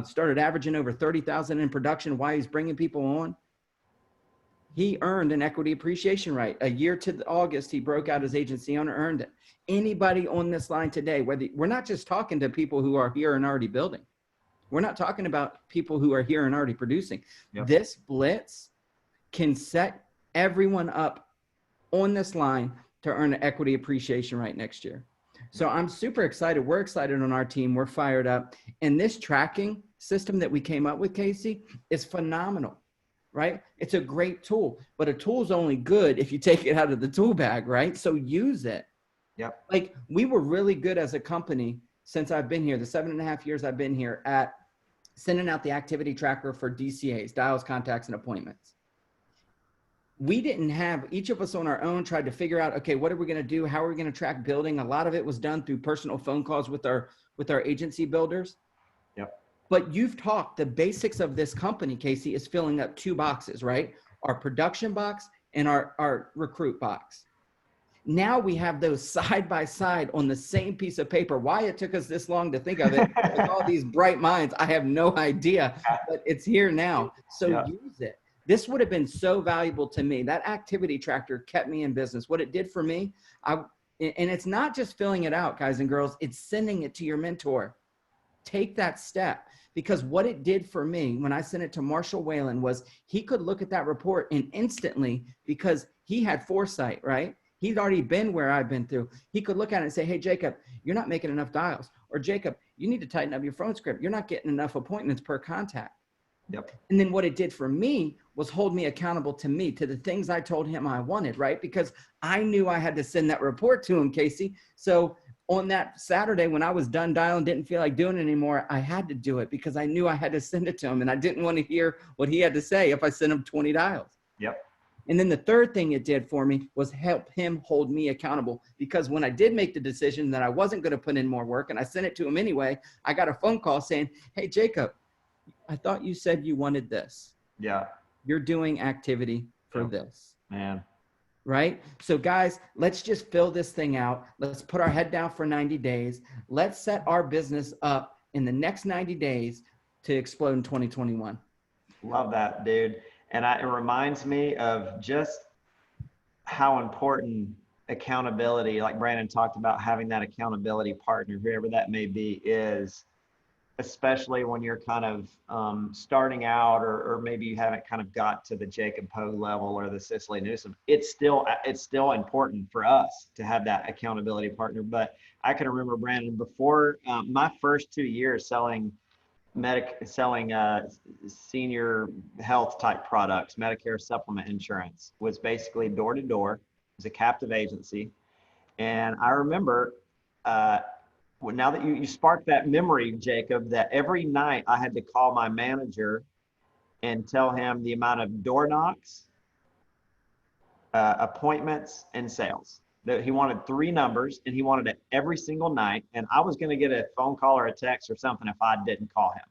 started averaging over 30,000 in production while he's bringing people on. He earned an equity appreciation right. A year to August, he broke out his agency owner, earned it. Anybody on this line today, we're not just talking to people who are here and already building. We're not talking about people who are here and already producing. Yep. This blitz can set everyone up on this line to earn an equity appreciation right next year. So I'm super excited. We're excited on our team. We're fired up. And this tracking system that we came up with, Casey, is phenomenal, right? It's a great tool, but a tool is only good if you take it out of the tool bag, right? So use it. Yep. Like, we were really good as a company since I've been here, the 7.5 years I've been here, at sending out the activity tracker for DCAs, dials, contacts, and appointments. We didn't have, each of us on our own tried to figure out, okay, what are we going to do? How are we going to track building? A lot of it was done through personal phone calls with our agency builders. Yep. But you've talked, the basics of this company, Casey, is filling up 2 boxes, right? Our production box and our recruit box. Now we have those side by side on the same piece of paper. Why it took us this long to think of it with all these bright minds, I have no idea, but it's here now. So use it. This would have been so valuable to me. That activity tracker kept me in business. What it did for me, and it's not just filling it out, guys and girls, it's sending it to your mentor. Take that step, because what it did for me when I sent it to Marshall Whalen was he could look at that report and instantly, because he had foresight, right? He'd already been where I've been through. He could look at it and say, hey, Jacob, you're not making enough dials. Or Jacob, you need to tighten up your phone script. You're not getting enough appointments per contact. Yep. And then what it did for me was hold me accountable to me, to the things I told him I wanted, right? Because I knew I had to send that report to him, Casey. So on that Saturday when I was done dialing, didn't feel like doing it anymore, I had to do it because I knew I had to send it to him. And I didn't want to hear what he had to say if I sent him 20 dials. Yep. And then the third thing it did for me was help him hold me accountable, because when I did make the decision that I wasn't going to put in more work and I sent it to him anyway, I got a phone call saying, hey, Jacob, I thought you said you wanted this. Yeah. You're doing activity for this. Man. Right? So guys, let's just fill this thing out. Let's put our head down for 90 days. Let's set our business up in the next 90 days to explode in 2021. Love that, dude. And it reminds me of just how important accountability, like Brandon talked about, having that accountability partner, whoever that may be, is, especially when you're kind of starting out, or maybe you haven't kind of got to the Jacob Pogue level or the Cicily Newsom. It's still important for us to have that accountability partner. But I can remember, Brandon, before my first 2 years selling senior health type products, Medicare supplement insurance, was basically door to door. It was a captive agency. And I remember, now that you sparked that memory, Jacob, that every night I had to call my manager and tell him the amount of door knocks, appointments, and sales. That he wanted 3 numbers, and he wanted it every single night. And I was going to get a phone call or a text or something if I didn't call him.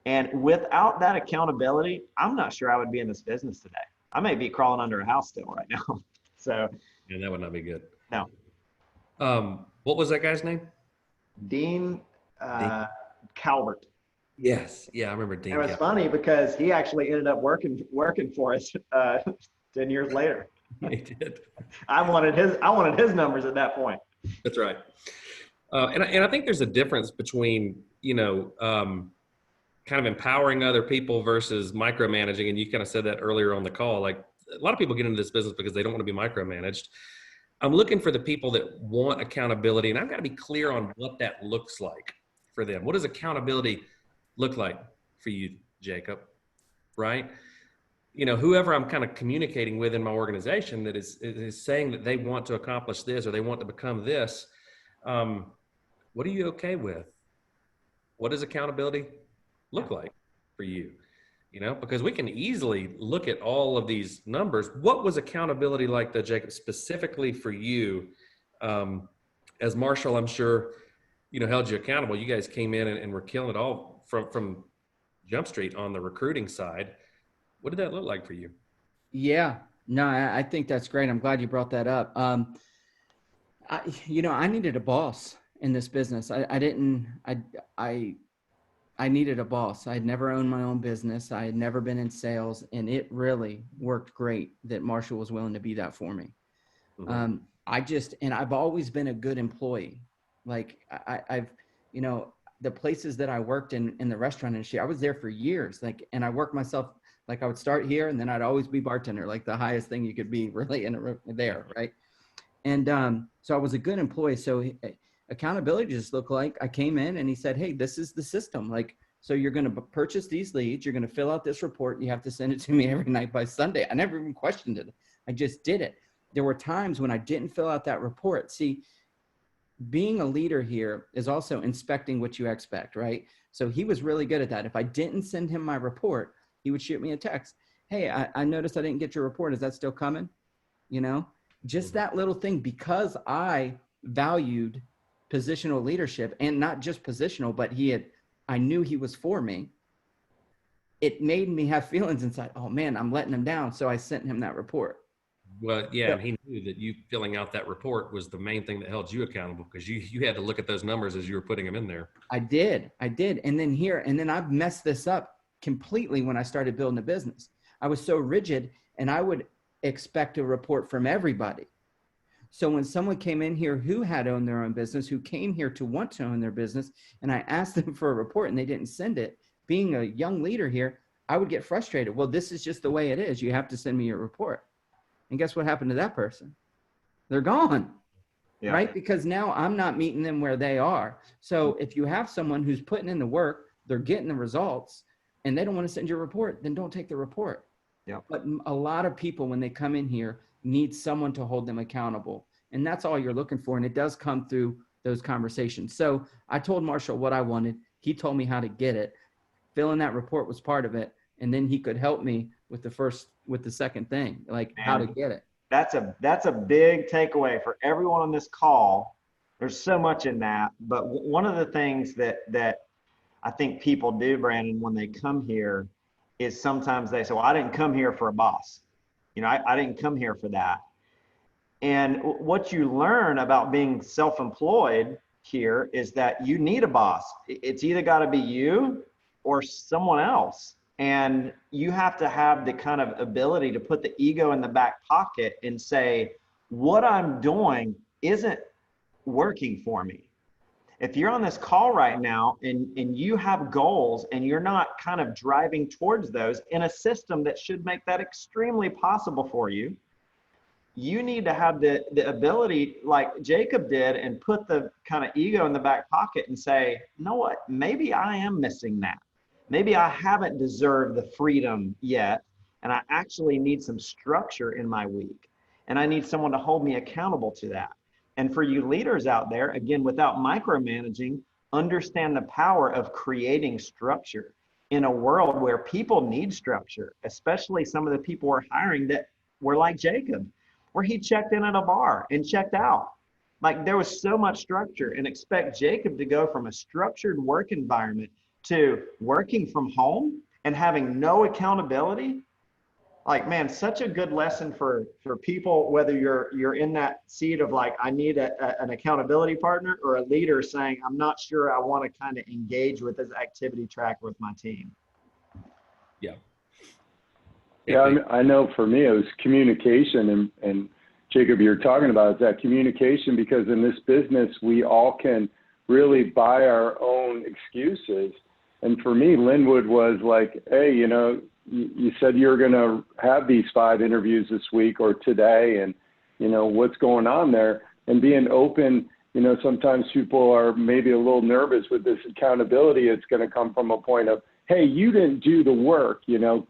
And without that accountability, I'm not sure I would be in this business today. I may be crawling under a house still right now. So. Yeah, that would not be good. No. What was that guy's name? Dean Calvert. Yes. Yeah, I remember Dean. It was funny because he actually ended up working for us 10 years later. He did. I wanted his numbers at that point. That's right. And I think there's a difference between, kind of empowering other people versus micromanaging. And you kind of said that earlier on the call. Like, a lot of people get into this business because they don't want to be micromanaged. I'm looking for the people that want accountability, and I've got to be clear on what that looks like for them. What does accountability look like for you, Jacob? Right? Whoever I'm kind of communicating with in my organization that is saying that they want to accomplish this or they want to become this, what are you okay with? What does accountability look like for you? Because we can easily look at all of these numbers. What was accountability like, though, Jacob, specifically for you? As Marshall, I'm sure, held you accountable. You guys came in and were killing it all from Jump Street on the recruiting side. What did that look like for you? Yeah, no, I think that's great. I'm glad you brought that up. I needed a boss in this business. I needed a boss. I had never owned my own business. I had never been in sales, and it really worked great that Marshall was willing to be that for me. Mm-hmm. I've always been a good employee. Like I've the places that I worked in the restaurant industry, I was there for years. And I worked myself, I would start here and then I'd always be bartender, the highest thing you could be really there. Right. And so I was a good employee. So accountability just looked like I came in and he said, hey, this is the system. So you're going to purchase these leads. You're going to fill out this report. You have to send it to me every night by Sunday. I never even questioned it. I just did it. There were times when I didn't fill out that report. See, being a leader here is also inspecting what you expect, right? So he was really good at that. If I didn't send him my report, he would shoot me a text. Hey, I noticed I didn't get your report. Is that still coming? Just that little thing, because I valued positional leadership, and not just positional, but I knew he was for me. It made me have feelings inside. Oh man, I'm letting him down. So I sent him that report. Well, yeah, and he knew that you filling out that report was the main thing that held you accountable, because you had to look at those numbers as you were putting them in there. I did. And then I've messed this up completely when I started building a business. I was so rigid, and I would expect a report from everybody. So when someone came in here who had owned their own business, who came here to want to own their business, and I asked them for a report and they didn't send it, being a young leader here, I would get frustrated. Well, this is just the way it is. You have to send me your report. And guess what happened to that person? they're gone. Yeah. Right? Because now I'm not meeting them where they are. So if you have someone who's putting in the work, they're getting the results, and they don't want to send you a report, then don't take the report. Yeah. But a lot of people, when they come in here, need someone to hold them accountable. And that's all you're looking for. And it does come through those conversations. So I told Marshall what I wanted. He told me how to get it. Filling that report was part of it. And then he could help me with the second thing, like how to get it. That's a big takeaway for everyone on this call. There's so much in that, but one of the things that I think people do, Brandon, when they come here is sometimes they say, well, I didn't come here for a boss. I didn't come here for that. And what you learn about being self-employed here is that you need a boss. It's either got to be you or someone else. And you have to have the kind of ability to put the ego in the back pocket and say, what I'm doing isn't working for me. If you're on this call right now and you have goals and you're not kind of driving towards those in a system that should make that extremely possible for you, you need to have the ability, like Jacob did, and put the kind of ego in the back pocket and say, you know what, maybe I am missing that. Maybe I haven't deserved the freedom yet, and I actually need some structure in my week, and I need someone to hold me accountable to that. And for you leaders out there, again, without micromanaging, understand the power of creating structure in a world where people need structure, especially some of the people we're hiring that were like Jacob, where he checked in at a bar and checked out. Like, there was so much structure, and expect Jacob to go from a structured work environment to working from home and having no accountability. Like, man, such a good lesson for people, whether you're in that seat of like, I need an accountability partner, or a leader saying, I'm not sure I want to kind of engage with this activity tracker with my team. Yeah. Yeah, I know for me, it was communication. And Jacob, you're talking about is that communication, because in this business, we all can really buy our own excuses. And for me, Linwood was like, hey, you said you're going to have these 5 interviews this week or today, and, what's going on there, and being open. Sometimes people are maybe a little nervous with this accountability. It's going to come from a point of, hey, you didn't do the work,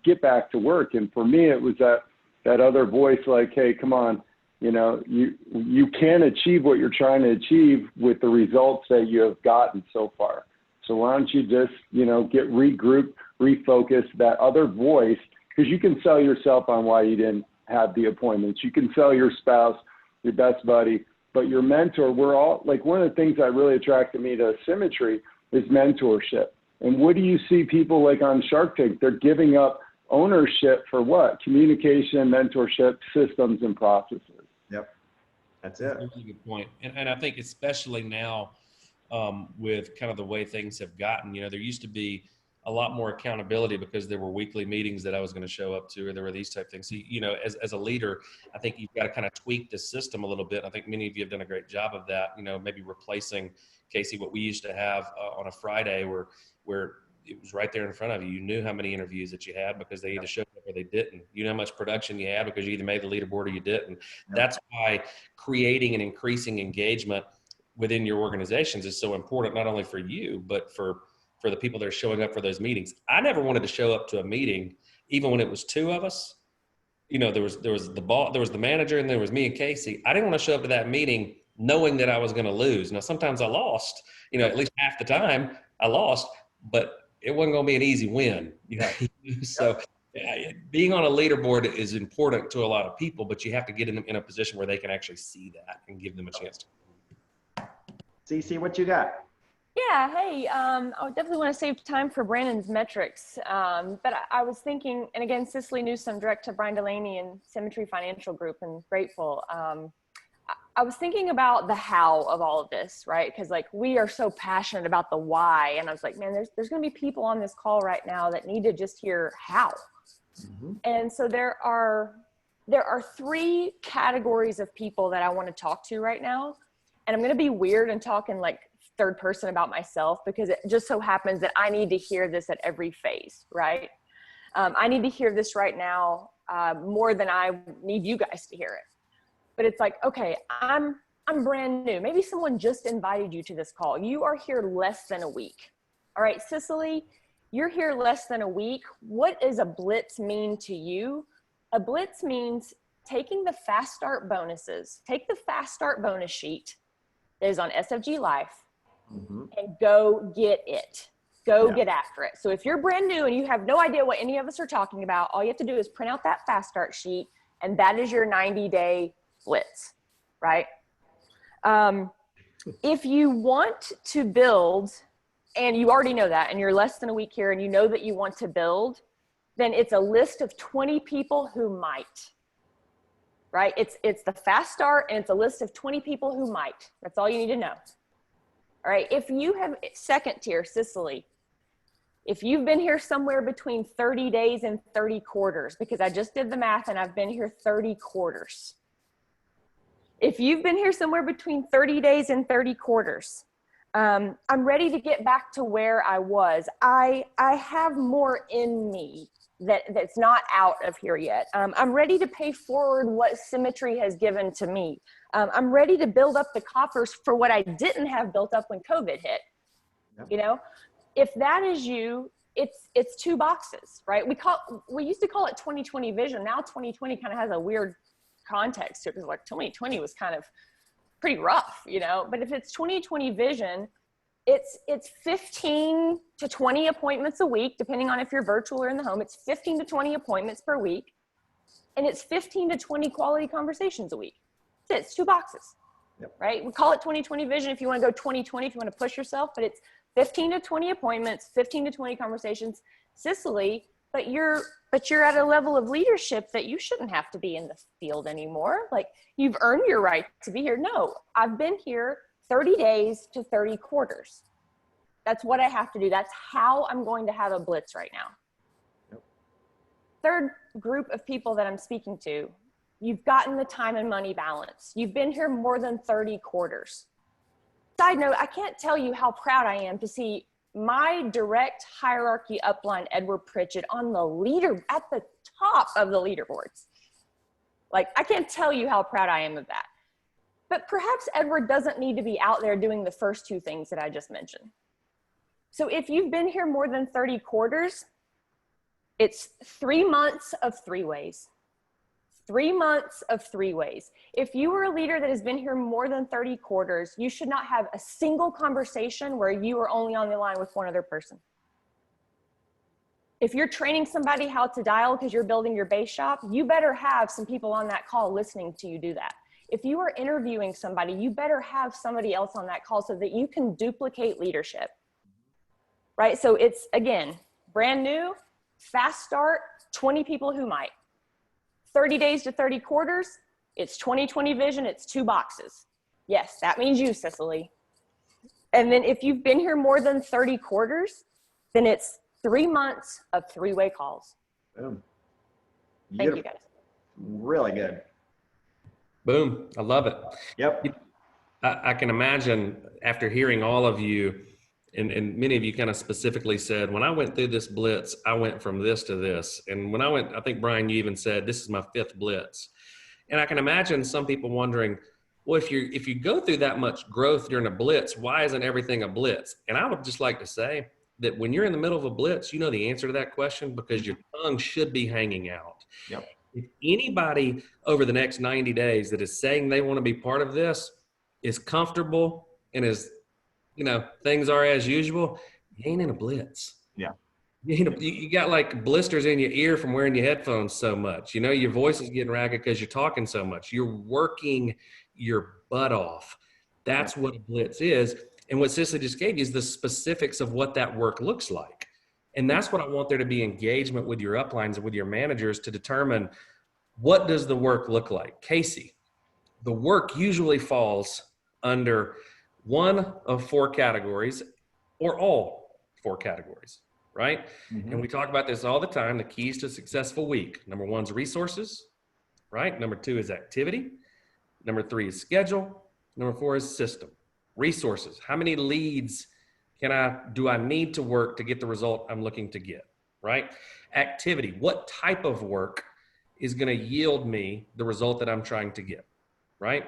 get back to work. And for me, it was that other voice like, hey, come on, you can achieve what you're trying to achieve with the results that you have gotten so far. So why don't you just, get regrouped, refocused, that other voice, because you can sell yourself on why you didn't have the appointments. You can sell your spouse, your best buddy, but your mentor, we're all, like, one of the things that really attracted me to Symmetry is mentorship. And what do you see people like on Shark Tank? They're giving up ownership for what? Communication, mentorship, systems, and processes. Yep, that's it. That's a really good point. And I think especially now, with kind of the way things have gotten, there used to be a lot more accountability because there were weekly meetings that I was going to show up to, or there were these type of things. So, as a leader, I think you've got to kind of tweak the system a little bit. I think many of you have done a great job of that, maybe replacing, Casey, what we used to have on a Friday where it was right there in front of you. You knew how many interviews that you had because they either showed up or they didn't. You know how much production you had because you either made the leaderboard or you didn't. That's why creating and increasing engagement within your organizations is so important, not only for you, but for the people that are showing up for those meetings. I never wanted to show up to a meeting, even when it was 2 of us. There was the manager, and there was me and Casey. I didn't want to show up to that meeting knowing that I was going to lose. Now, sometimes I lost, at least half the time I lost, but it wasn't going to be an easy win. So being on a leaderboard is important to a lot of people, but you have to get them in a position where they can actually see that and give them a chance to. Cece, what you got? Yeah, hey, I would definitely want to save time for Brandon's metrics. But I was thinking, and again, Cicily Newsom, direct to Brian Delaney and Symmetry Financial Group, and grateful. I was thinking about the how of all of this, right? Because like we are so passionate about the why. And I was like, man, there's going to be people on this call right now that need to just hear how. Mm-hmm. And so there are 3 categories of people that I want to talk to right now. And I'm going to be weird and talking like third person about myself, because it just so happens that I need to hear this at every phase, right? I need to hear this right now more than I need you guys to hear it. But it's like, okay, I'm brand new. Maybe someone just invited you to this call. You are here less than a week. All right, Cicily, you're here less than a week. What does a blitz mean to you? A blitz means taking the fast start bonuses, take the fast start bonus sheet that is on SFG Life and go get it. Go get after it. So if you're brand new and you have no idea what any of us are talking about, all you have to do is print out that fast start sheet, and that is your 90-day blitz, right? If you want to build, and you already know that, and you're less than a week here, and you know that you want to build, then it's a list of 20 people who might, right? It's the fast start, and it's a list of 20 people who might. That's all you need to know. All right, if you have second tier, Cicily, if you've been here somewhere between 30 days and 30 quarters, because I just did the math and I've been here 30 quarters. If you've been here somewhere between 30 days and 30 quarters, I'm ready to get back to where I was. I have more in me that's not out of here yet. I'm ready to pay forward what Symmetry has given to me. I'm ready to build up the coffers for what I didn't have built up when COVID hit. You know, if that is you, it's 2 boxes, right? We used to call it 2020 vision. Now 2020 kind of has a weird context to it, because like 2020 was kind of pretty rough, you know. But if it's 2020 vision, it's 15 to 20 appointments a week, depending on if you're virtual or in the home. It's 15 to 20 appointments per week, and it's 15 to 20 quality conversations a week. It's 2 boxes, right? We call it 2020 vision if you want to go 2020, if you want to push yourself, but it's 15 to 20 appointments, 15 to 20 conversations. Cicily, but you're at a level of leadership that you shouldn't have to be in the field anymore. Like, you've earned your right to be here. No, I've been here 30 days to 30 quarters. That's what I have to do. That's how I'm going to have a blitz right now. Third group of people that I'm speaking to, you've gotten the time and money balance. You've been here more than 30 quarters. Side note, I can't tell you how proud I am to see my direct hierarchy upline, Edward Pritchett, on at the top of the leaderboards. Like, I can't tell you how proud I am of that. But perhaps Edward doesn't need to be out there doing the first 2 things that I just mentioned. So if you've been here more than 30 quarters, it's 3 months of 3 ways. 3 months of 3 ways. If you are a leader that has been here more than 30 quarters, you should not have a single conversation where you are only on the line with one other person. If you're training somebody how to dial because you're building your base shop, you better have some people on that call listening to you do that. If you are interviewing somebody, you better have somebody else on that call so that you can duplicate leadership, right? So it's, again, brand new, fast start, 20 people who might. 30 days to 30 quarters, it's 2020 vision, it's 2 boxes. Yes, that means you, Cicily. And then if you've been here more than 30 quarters, then it's 3 months of 3-way calls. Boom. Thank you, guys. Really good. Boom. I love it. Yep. I can imagine, after hearing all of you, and many of you kind of specifically said, when I went through this blitz, I went from this to this. And when I went, I think, Brian, you even said, this is my 5th blitz. And I can imagine some people wondering, well, if you go through that much growth during a blitz, why isn't everything a blitz? And I would just like to say that when you're in the middle of a blitz, you know the answer to that question, because your tongue should be hanging out. Yep. If anybody over the next 90 days that is saying they want to be part of this is comfortable and is, you know, things are as usual, you ain't in a blitz. Yeah. You got like blisters in your ear from wearing your headphones so much. You know, your voice is getting ragged because you're talking so much. You're working your butt off. That's what a blitz is. And what Cicely just gave you is the specifics of what that work looks like. And that's what I want there to be engagement with your uplines and with your managers to determine, what does the work look like? Casey, the work usually falls under one of 4 categories, or all 4 categories, right? And we talk about this all the time, the keys to a successful week. Number 1 is resources, right? Number 2 is activity. Number 3 is schedule. Number 4 is system. Resources, how many leads do I need to work to get the result I'm looking to get, right? Activity, what type of work is going to yield me the result that I'm trying to get? right?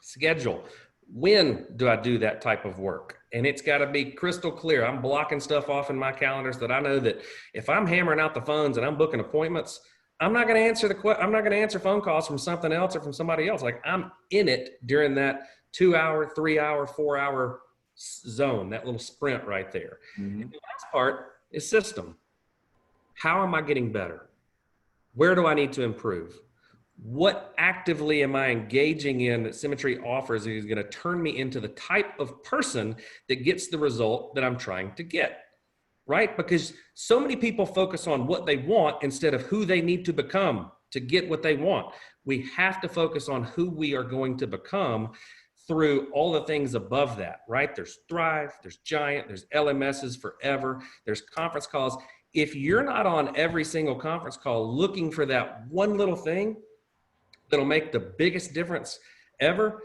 Schedule. When do I do that type of work? And it's got to be crystal clear. I'm blocking stuff off in my calendars that I know that if I'm hammering out the phones and I'm booking appointments, I'm not going to answer I'm not going to answer phone calls from something else or from somebody else. Like, I'm in it during that 2 hour, 3 hour, 4 hour zone, that little sprint right there. Mm-hmm. And the last part is system. How am I getting better? Where do I need to improve? What actively am I engaging in that Symmetry offers is going to turn me into the type of person that gets the result that I'm trying to get, right? Because so many people focus on what they want instead of who they need to become to get what they want. We have to focus on who we are going to become through all the things above that, right? There's Thrive, there's Giant, there's LMSs forever, there's conference calls. If you're not on every single conference call looking for that one little thing that'll make the biggest difference ever,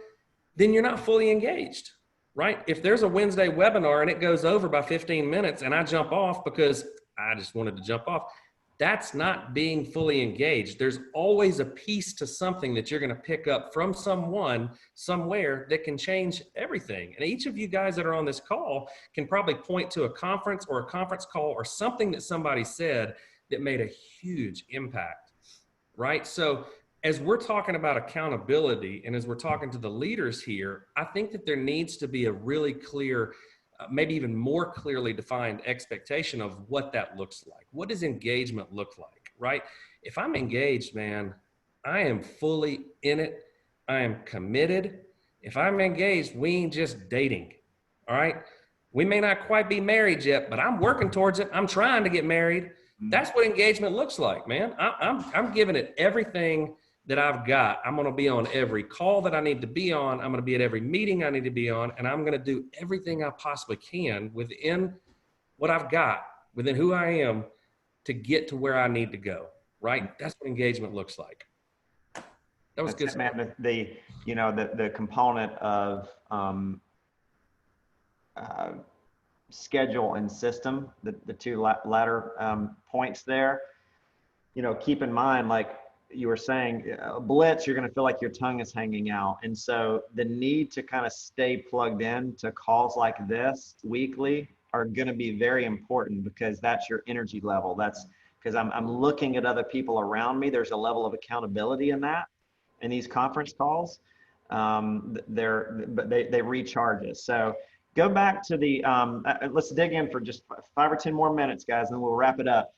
then you're not fully engaged, right? If there's a Wednesday webinar and it goes over by 15 minutes and I jump off because I just wanted to jump off, that's not being fully engaged. There's always a piece to something that you're going to pick up from someone, somewhere, that can change everything. And each of you guys that are on this call can probably point to a conference or a conference call or something that somebody said that made a huge impact, right? So as we're talking about accountability and as we're talking to the leaders here, I think that there needs to be a really clear, maybe even more clearly defined expectation of what that looks like. What does engagement look like, right? If I'm engaged, man, I am fully in it. I am committed. If I'm engaged, we ain't just dating, all right? We may not quite be married yet, but I'm working towards it. I'm trying to get married. That's what engagement looks like, man. I'm giving it everything that I've got. I'm going to be on every call that I need to be on. I'm going to be at every meeting I need to be on, and I'm going to do everything I possibly can within what I've got, within who I am, to get to where I need to go, right? That's what engagement looks like. That was good. Man, the component of schedule and system, the two latter points there, keep in mind, like you were saying, Blitz, you're going to feel like your tongue is hanging out. And so the need to kind of stay plugged in to calls like this weekly are going to be very important, because that's your energy level. That's because I'm looking at other people around me. There's a level of accountability in that, in these conference calls. They recharge us. So go back to the, let's dig in for just 5 or 10 more minutes, guys, and then we'll wrap it up.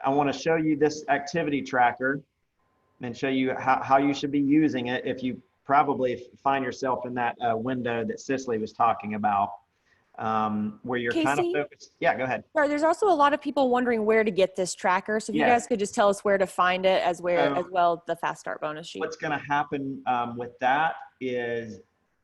I want to show you this activity tracker and show you how you should be using it if you probably find yourself in that window that Cicily was talking about, where you're kind of focused. Yeah, go ahead. Sorry, there's also a lot of people wondering where to get this tracker. So if you guys could just tell us where to find it, as well the fast start bonus sheet. What's going to happen with that is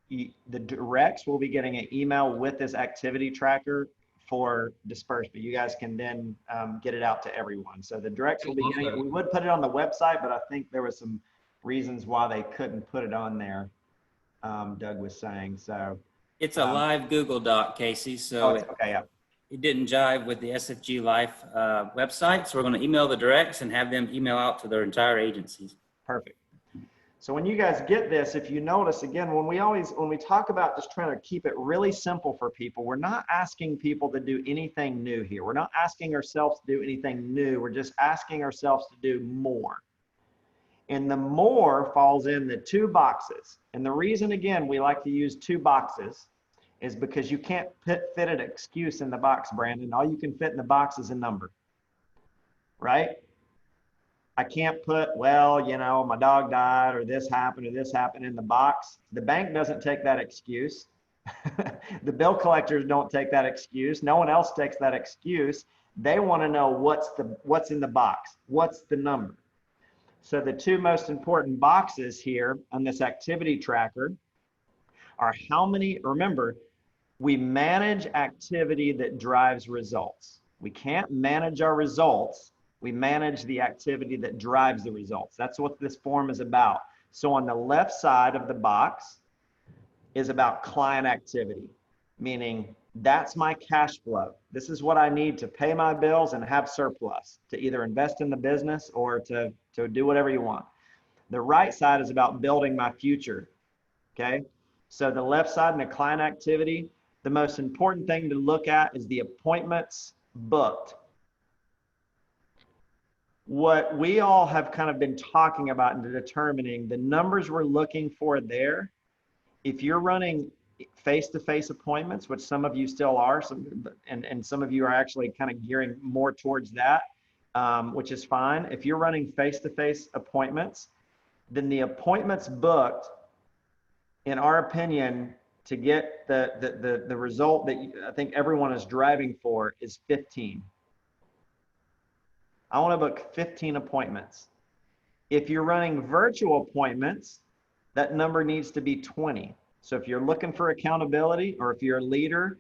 the directs will be getting an email with this activity tracker for disbursement. You guys can then get it out to everyone. So the directs will be getting it. We would put it on the website, but I think there was some reasons why they couldn't put it on there, Doug was saying. So it's a live Google Doc, Casey. So it didn't jive with the SFG Life website. So we're going to email the directs and have them email out to their entire agencies. Perfect. So when you guys get this, if you notice, again, when we talk about just trying to keep it really simple for people, we're not asking people to do anything new here. We're not asking ourselves to do anything new. We're just asking ourselves to do more. And the more falls in the 2 boxes. And the reason, again, we like to use 2 boxes is because you can't fit an excuse in the box, Brandon. All you can fit in the box is a number, right? I can't put, well, my dog died or this happened in the box. The bank doesn't take that excuse. The bill collectors don't take that excuse. No one else takes that excuse. They want to know what's in the box. What's the number? So the 2 most important boxes here on this activity tracker are how many, remember, we manage activity that drives results. We can't manage our results. We manage the activity that drives the results. That's what this form is about. So on the left side of the box is about client activity, meaning that's my cash flow. This is what I need to pay my bills and have surplus to either invest in the business or to do whatever you want. The right side is about building my future. Okay. So the left side in the client activity, the most important thing to look at is the appointments booked. What we all have kind of been talking about and determining the numbers we're looking for there. If you're running face-to-face appointments, which some of you still are, and some of you are actually kind of gearing more towards that, which is fine. If you're running face-to-face appointments, then the appointments booked, in our opinion, to get the result that I think everyone is driving for is 15. I want to book 15 appointments. If you're running virtual appointments, that number needs to be 20. So if you're looking for accountability, or if you're a leader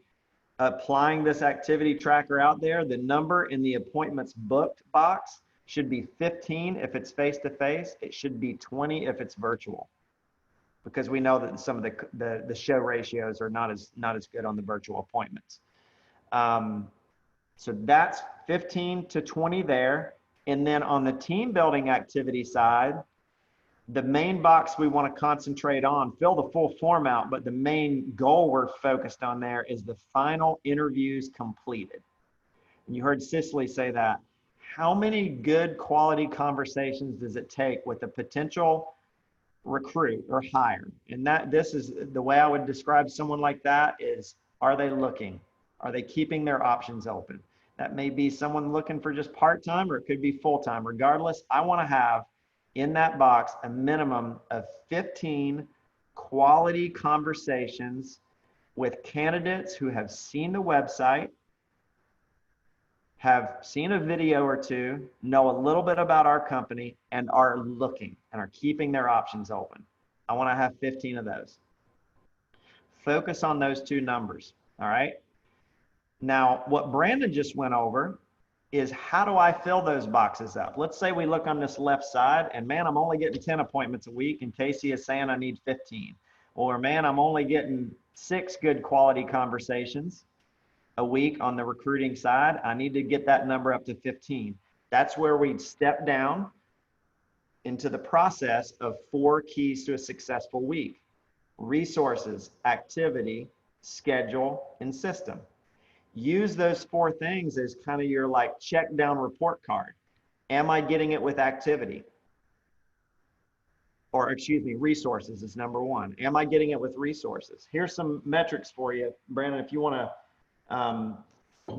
applying this activity tracker out there, the number in the appointments booked box should be 15 if it's face-to-face. It should be 20 if it's virtual, because we know that some of the show ratios are not as good on the virtual appointments. So that's 15 to 20 there. And then on the team building activity side, the main box we want to concentrate on, fill the full form out, but the main goal we're focused on there is the final interviews completed. And you heard Cicily say that. How many good quality conversations does it take with a potential recruit or hire? And this is the way I would describe someone like that is, are they looking? Are they keeping their options open? That may be someone looking for just part-time, or it could be full-time. Regardless, I want to have in that box a minimum of 15 quality conversations with candidates who have seen the website, have seen a video or two, know a little bit about our company, and are looking and are keeping their options open. I want to have 15 of those. Focus on those two numbers. All right. Now, what Brandon just went over is, how do I fill those boxes up? Let's say we look on this left side and, man, I'm only getting 10 appointments a week, and Casey is saying I need 15. Or, man, I'm only getting 6 good quality conversations a week on the recruiting side. I need to get that number up to 15. That's where we'd step down into the process of 4 keys to a successful week: resources, activity, schedule, and system. Use those 4 things as kind of your like check down report card. Am I getting it with activity? Or excuse me, resources is number 1. Am I getting it with resources? Here's some metrics for you, Brandon, if you want to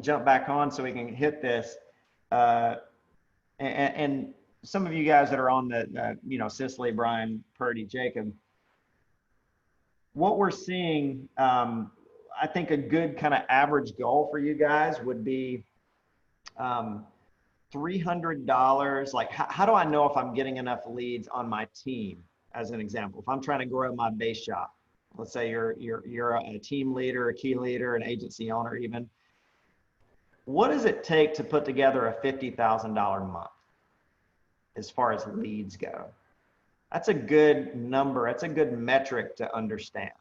jump back on so we can hit this. And some of you guys that are on the, Cicily, Brian, Purdy, Jacob, what we're seeing, I think a good kind of average goal for you guys would be $300. Like, how do I know if I'm getting enough leads on my team? As an example, if I'm trying to grow my base shop, let's say you're a team leader, a key leader, an agency owner even. What does it take to put together a $50,000 month as far as leads go? That's a good number. That's a good metric to understand.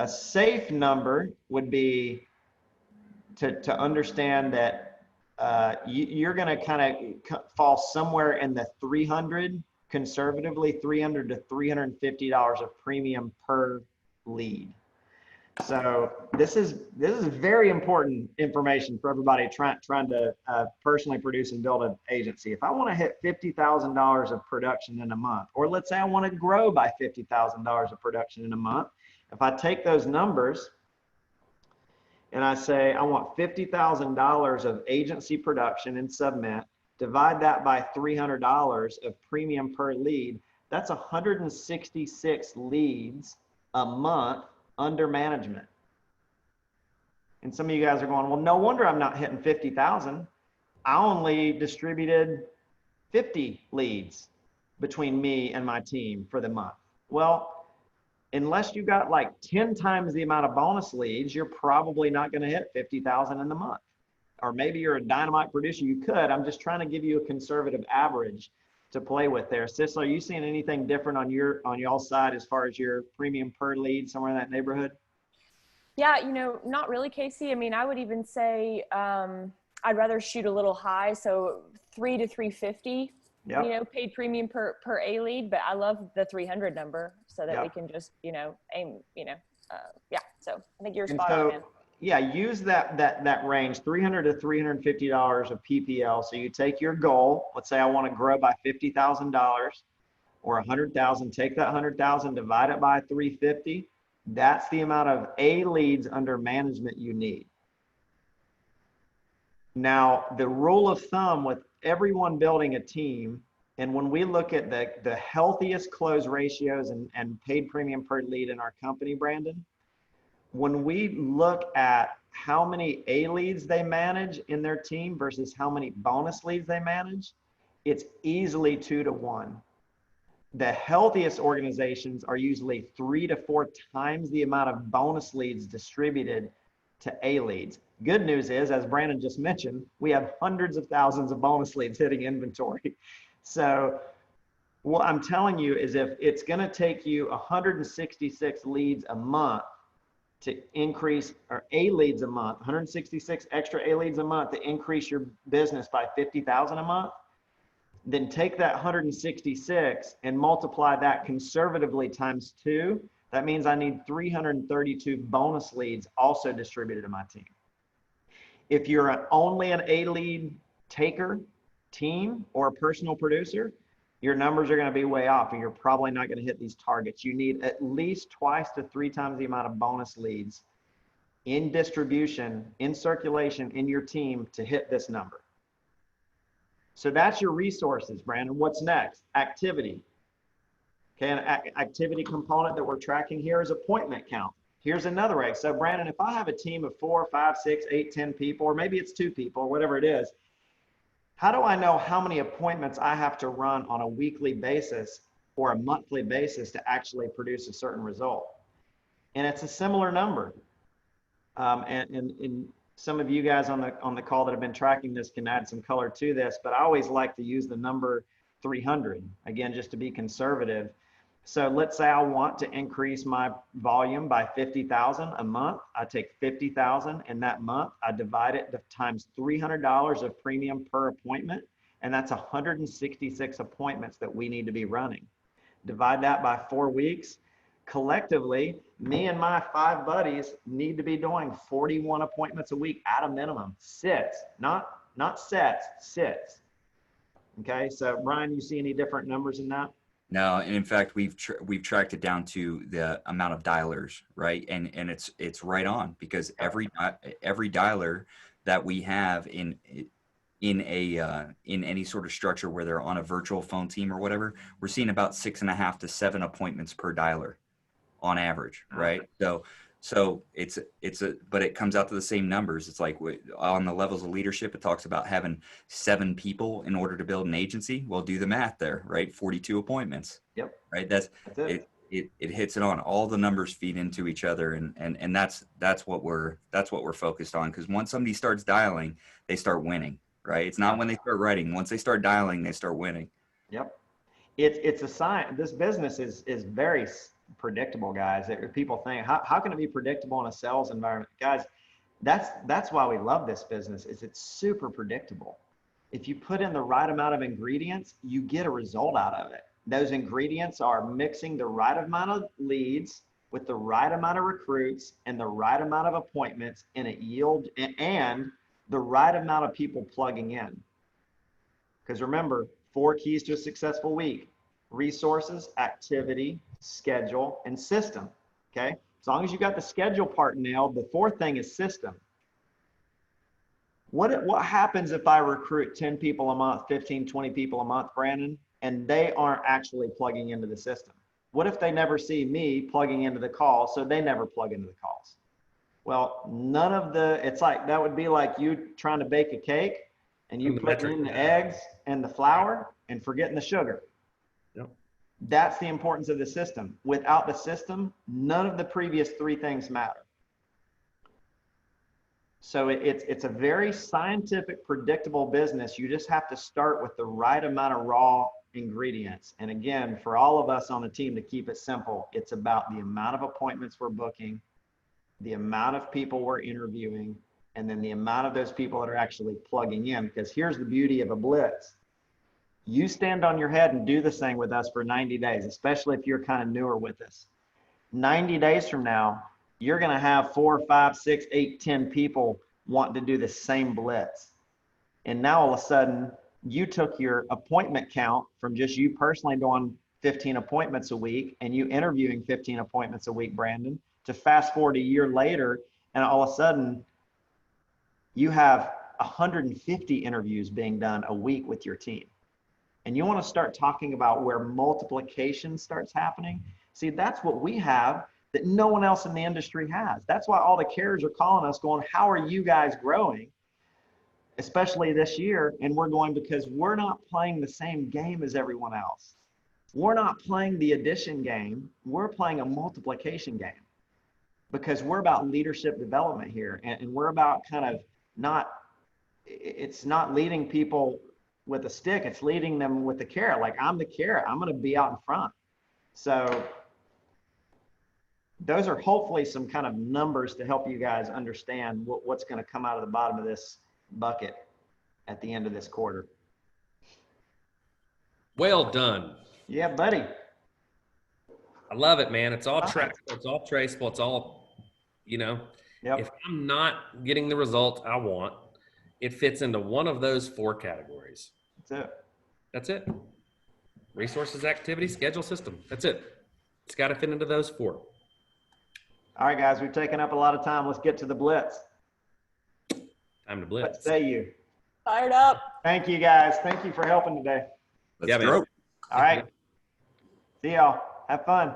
A safe number would be to understand that you're going to kind of fall somewhere in the 300, conservatively $300 to $350 of premium per lead. So this is very important information for everybody trying to personally produce and build an agency. If I want to hit $50,000 of production in a month, or let's say I want to grow by $50,000 of production in a month, if I take those numbers and I say I want $50,000 of agency production and submit, divide that by $300 of premium per lead, that's 166 leads a month under management. And some of you guys are going, well, no wonder I'm not hitting 50,000. I only distributed 50 leads between me and my team for the month. Well, unless you got like 10 times the amount of bonus leads, you're probably not going to hit 50,000 in the month. Or maybe you're a dynamite producer. You could. I'm just trying to give you a conservative average to play with there. Cicely, are you seeing anything different on y'all's side as far as your premium per lead, somewhere in that neighborhood? Yeah, not really, Casey. I mean, I would even say I'd rather shoot a little high, so 300 to 350 Yep. you know, paid premium per A lead, but I love the 300 number so that Yep. we can just, you know, aim, you know, yeah. So I think you're And spot on, man. yeah, use that range, $300 to $350 of PPL. So you take your goal. Let's say I want to grow by $50,000 or 100,000. Take that 100,000, divide it by 350. That's the amount of A leads under management you need. Now, the rule of thumb with everyone building a team, and when we look at the healthiest close ratios and paid premium per lead in our company, Brandon, when we look at how many A leads they manage in their team versus how many bonus leads they manage, it's easily 2 to 1. The healthiest organizations are usually 3 to 4 times the amount of bonus leads distributed to A leads. Good news is, as Brandon just mentioned, we have hundreds of thousands of bonus leads hitting inventory. So what I'm telling you is if it's going to take you 166 leads a month to increase, or A leads a month, 166 extra A leads a month to increase your business by 50,000 a month, then take that 166 and multiply that conservatively times 2. That means I need 332 bonus leads also distributed to my team. If you're only an A lead taker team or a personal producer, your numbers are going to be way off and you're probably not going to hit these targets. You need at least 2 to 3 times the amount of bonus leads in distribution, in circulation, in your team to hit this number. So that's your resources, Brandon. What's next? Activity. Okay, an activity component that we're tracking here is appointment count. Here's another way. So Brandon, if I have a team of 4, 5, 6, 8, 10 people, or maybe it's 2 people, or whatever it is, how do I know how many appointments I have to run on a weekly basis or a monthly basis to actually produce a certain result? And it's a similar number. And some of you guys on the call that have been tracking this can add some color to this, but I always like to use the number 300, again, just to be conservative. So let's say I want to increase my volume by 50,000 a month. I take 50,000 in that month. I divide it times $300 of premium per appointment. And that's 166 appointments that we need to be running. Divide that by 4 weeks. Collectively, me and my 5 buddies need to be doing 41 appointments a week at a minimum. Sits, not sets, sits. Okay, so Brian, you see any different numbers in that? No, and in fact, we've tracked it down to the amount of dialers, right? And it's right on, because every dialer that we have in any sort of structure where they're on a virtual phone team or whatever, we're seeing about 6.5 to 7 appointments per dialer on average, right? So but it comes out to the same numbers. It's like on the levels of leadership, it talks about having 7 people in order to build an agency. Well, do the math there, right? 42 appointments. Yep. Right. That's it. It hits it on. All the numbers feed into each other, and that's what we're focused on. Because once somebody starts dialing, they start winning, right? It's not when they start writing. Once they start dialing, they start winning. Yep. It's a sign. This business is very predictable, guys. People think, how can it be predictable in a sales environment? Guys, that's why we love this business, is it's super predictable. If you put in the right amount of ingredients, you get a result out of it. Those ingredients are mixing the right amount of leads with the right amount of recruits and the right amount of appointments in a yield, and the right amount of people plugging in. Because remember, 4 keys to a successful week: resources, activity, schedule, and system. Okay, as long as you got the schedule part nailed, the 4th thing is system. What happens if I recruit 10 people a month, 15, 20 people a month, Brandon, and they aren't actually plugging into the system? What if they never see me plugging into the call, so they never plug into the calls? Well, it's like, that would be like you trying to bake a cake and you put in the eggs and the flour and forgetting the sugar. Yep. That's the importance of the system. Without the system, none of the previous 3 things matter. So it's a very scientific, predictable business. You just have to start with the right amount of raw ingredients. And again, for all of us on the team, to keep it simple, it's about the amount of appointments we're booking, the amount of people we're interviewing, and then the amount of those people that are actually plugging in. Because here's the beauty of a Blitz. You stand on your head and do this thing with us for 90 days, especially if you're kind of newer with us. 90 days from now, you're going to have 4, 5, 6, 8, 10 people wanting to do the same blitz. And now all of a sudden, you took your appointment count from just you personally doing 15 appointments a week and you interviewing 15 appointments a week, Brandon, to fast forward a year later, and all of a sudden you have 150 interviews being done a week with your team. And you want to start talking about where multiplication starts happening. See, that's what we have that no one else in the industry has. That's why all the carriers are calling us going, how are you guys growing? Especially this year. And we're going, because we're not playing the same game as everyone else. We're not playing the addition game. We're playing a multiplication game, because we're about leadership development here. And we're about kind of it's not leading people with a stick. It's leading them with the carrot. Like, I'm the carrot. I'm going to be out in front. So those are hopefully some kind of numbers to help you guys understand what's going to come out of the bottom of this bucket at the end of this quarter. Well done. Yeah, buddy. I love it, man. It's all trackable. It's all traceable. It's all, Yep. if I'm not getting the result I want, it fits into one of those 4 categories. That's it. That's it. Resources, activity, schedule, system. That's it. It's got to fit into those 4. All right, guys, we've taken up a lot of time. Let's get to the blitz. Time to blitz. What say you? Fired up. Thank you, guys. Thank you for helping today. Let's go. All right. See y'all. Have fun.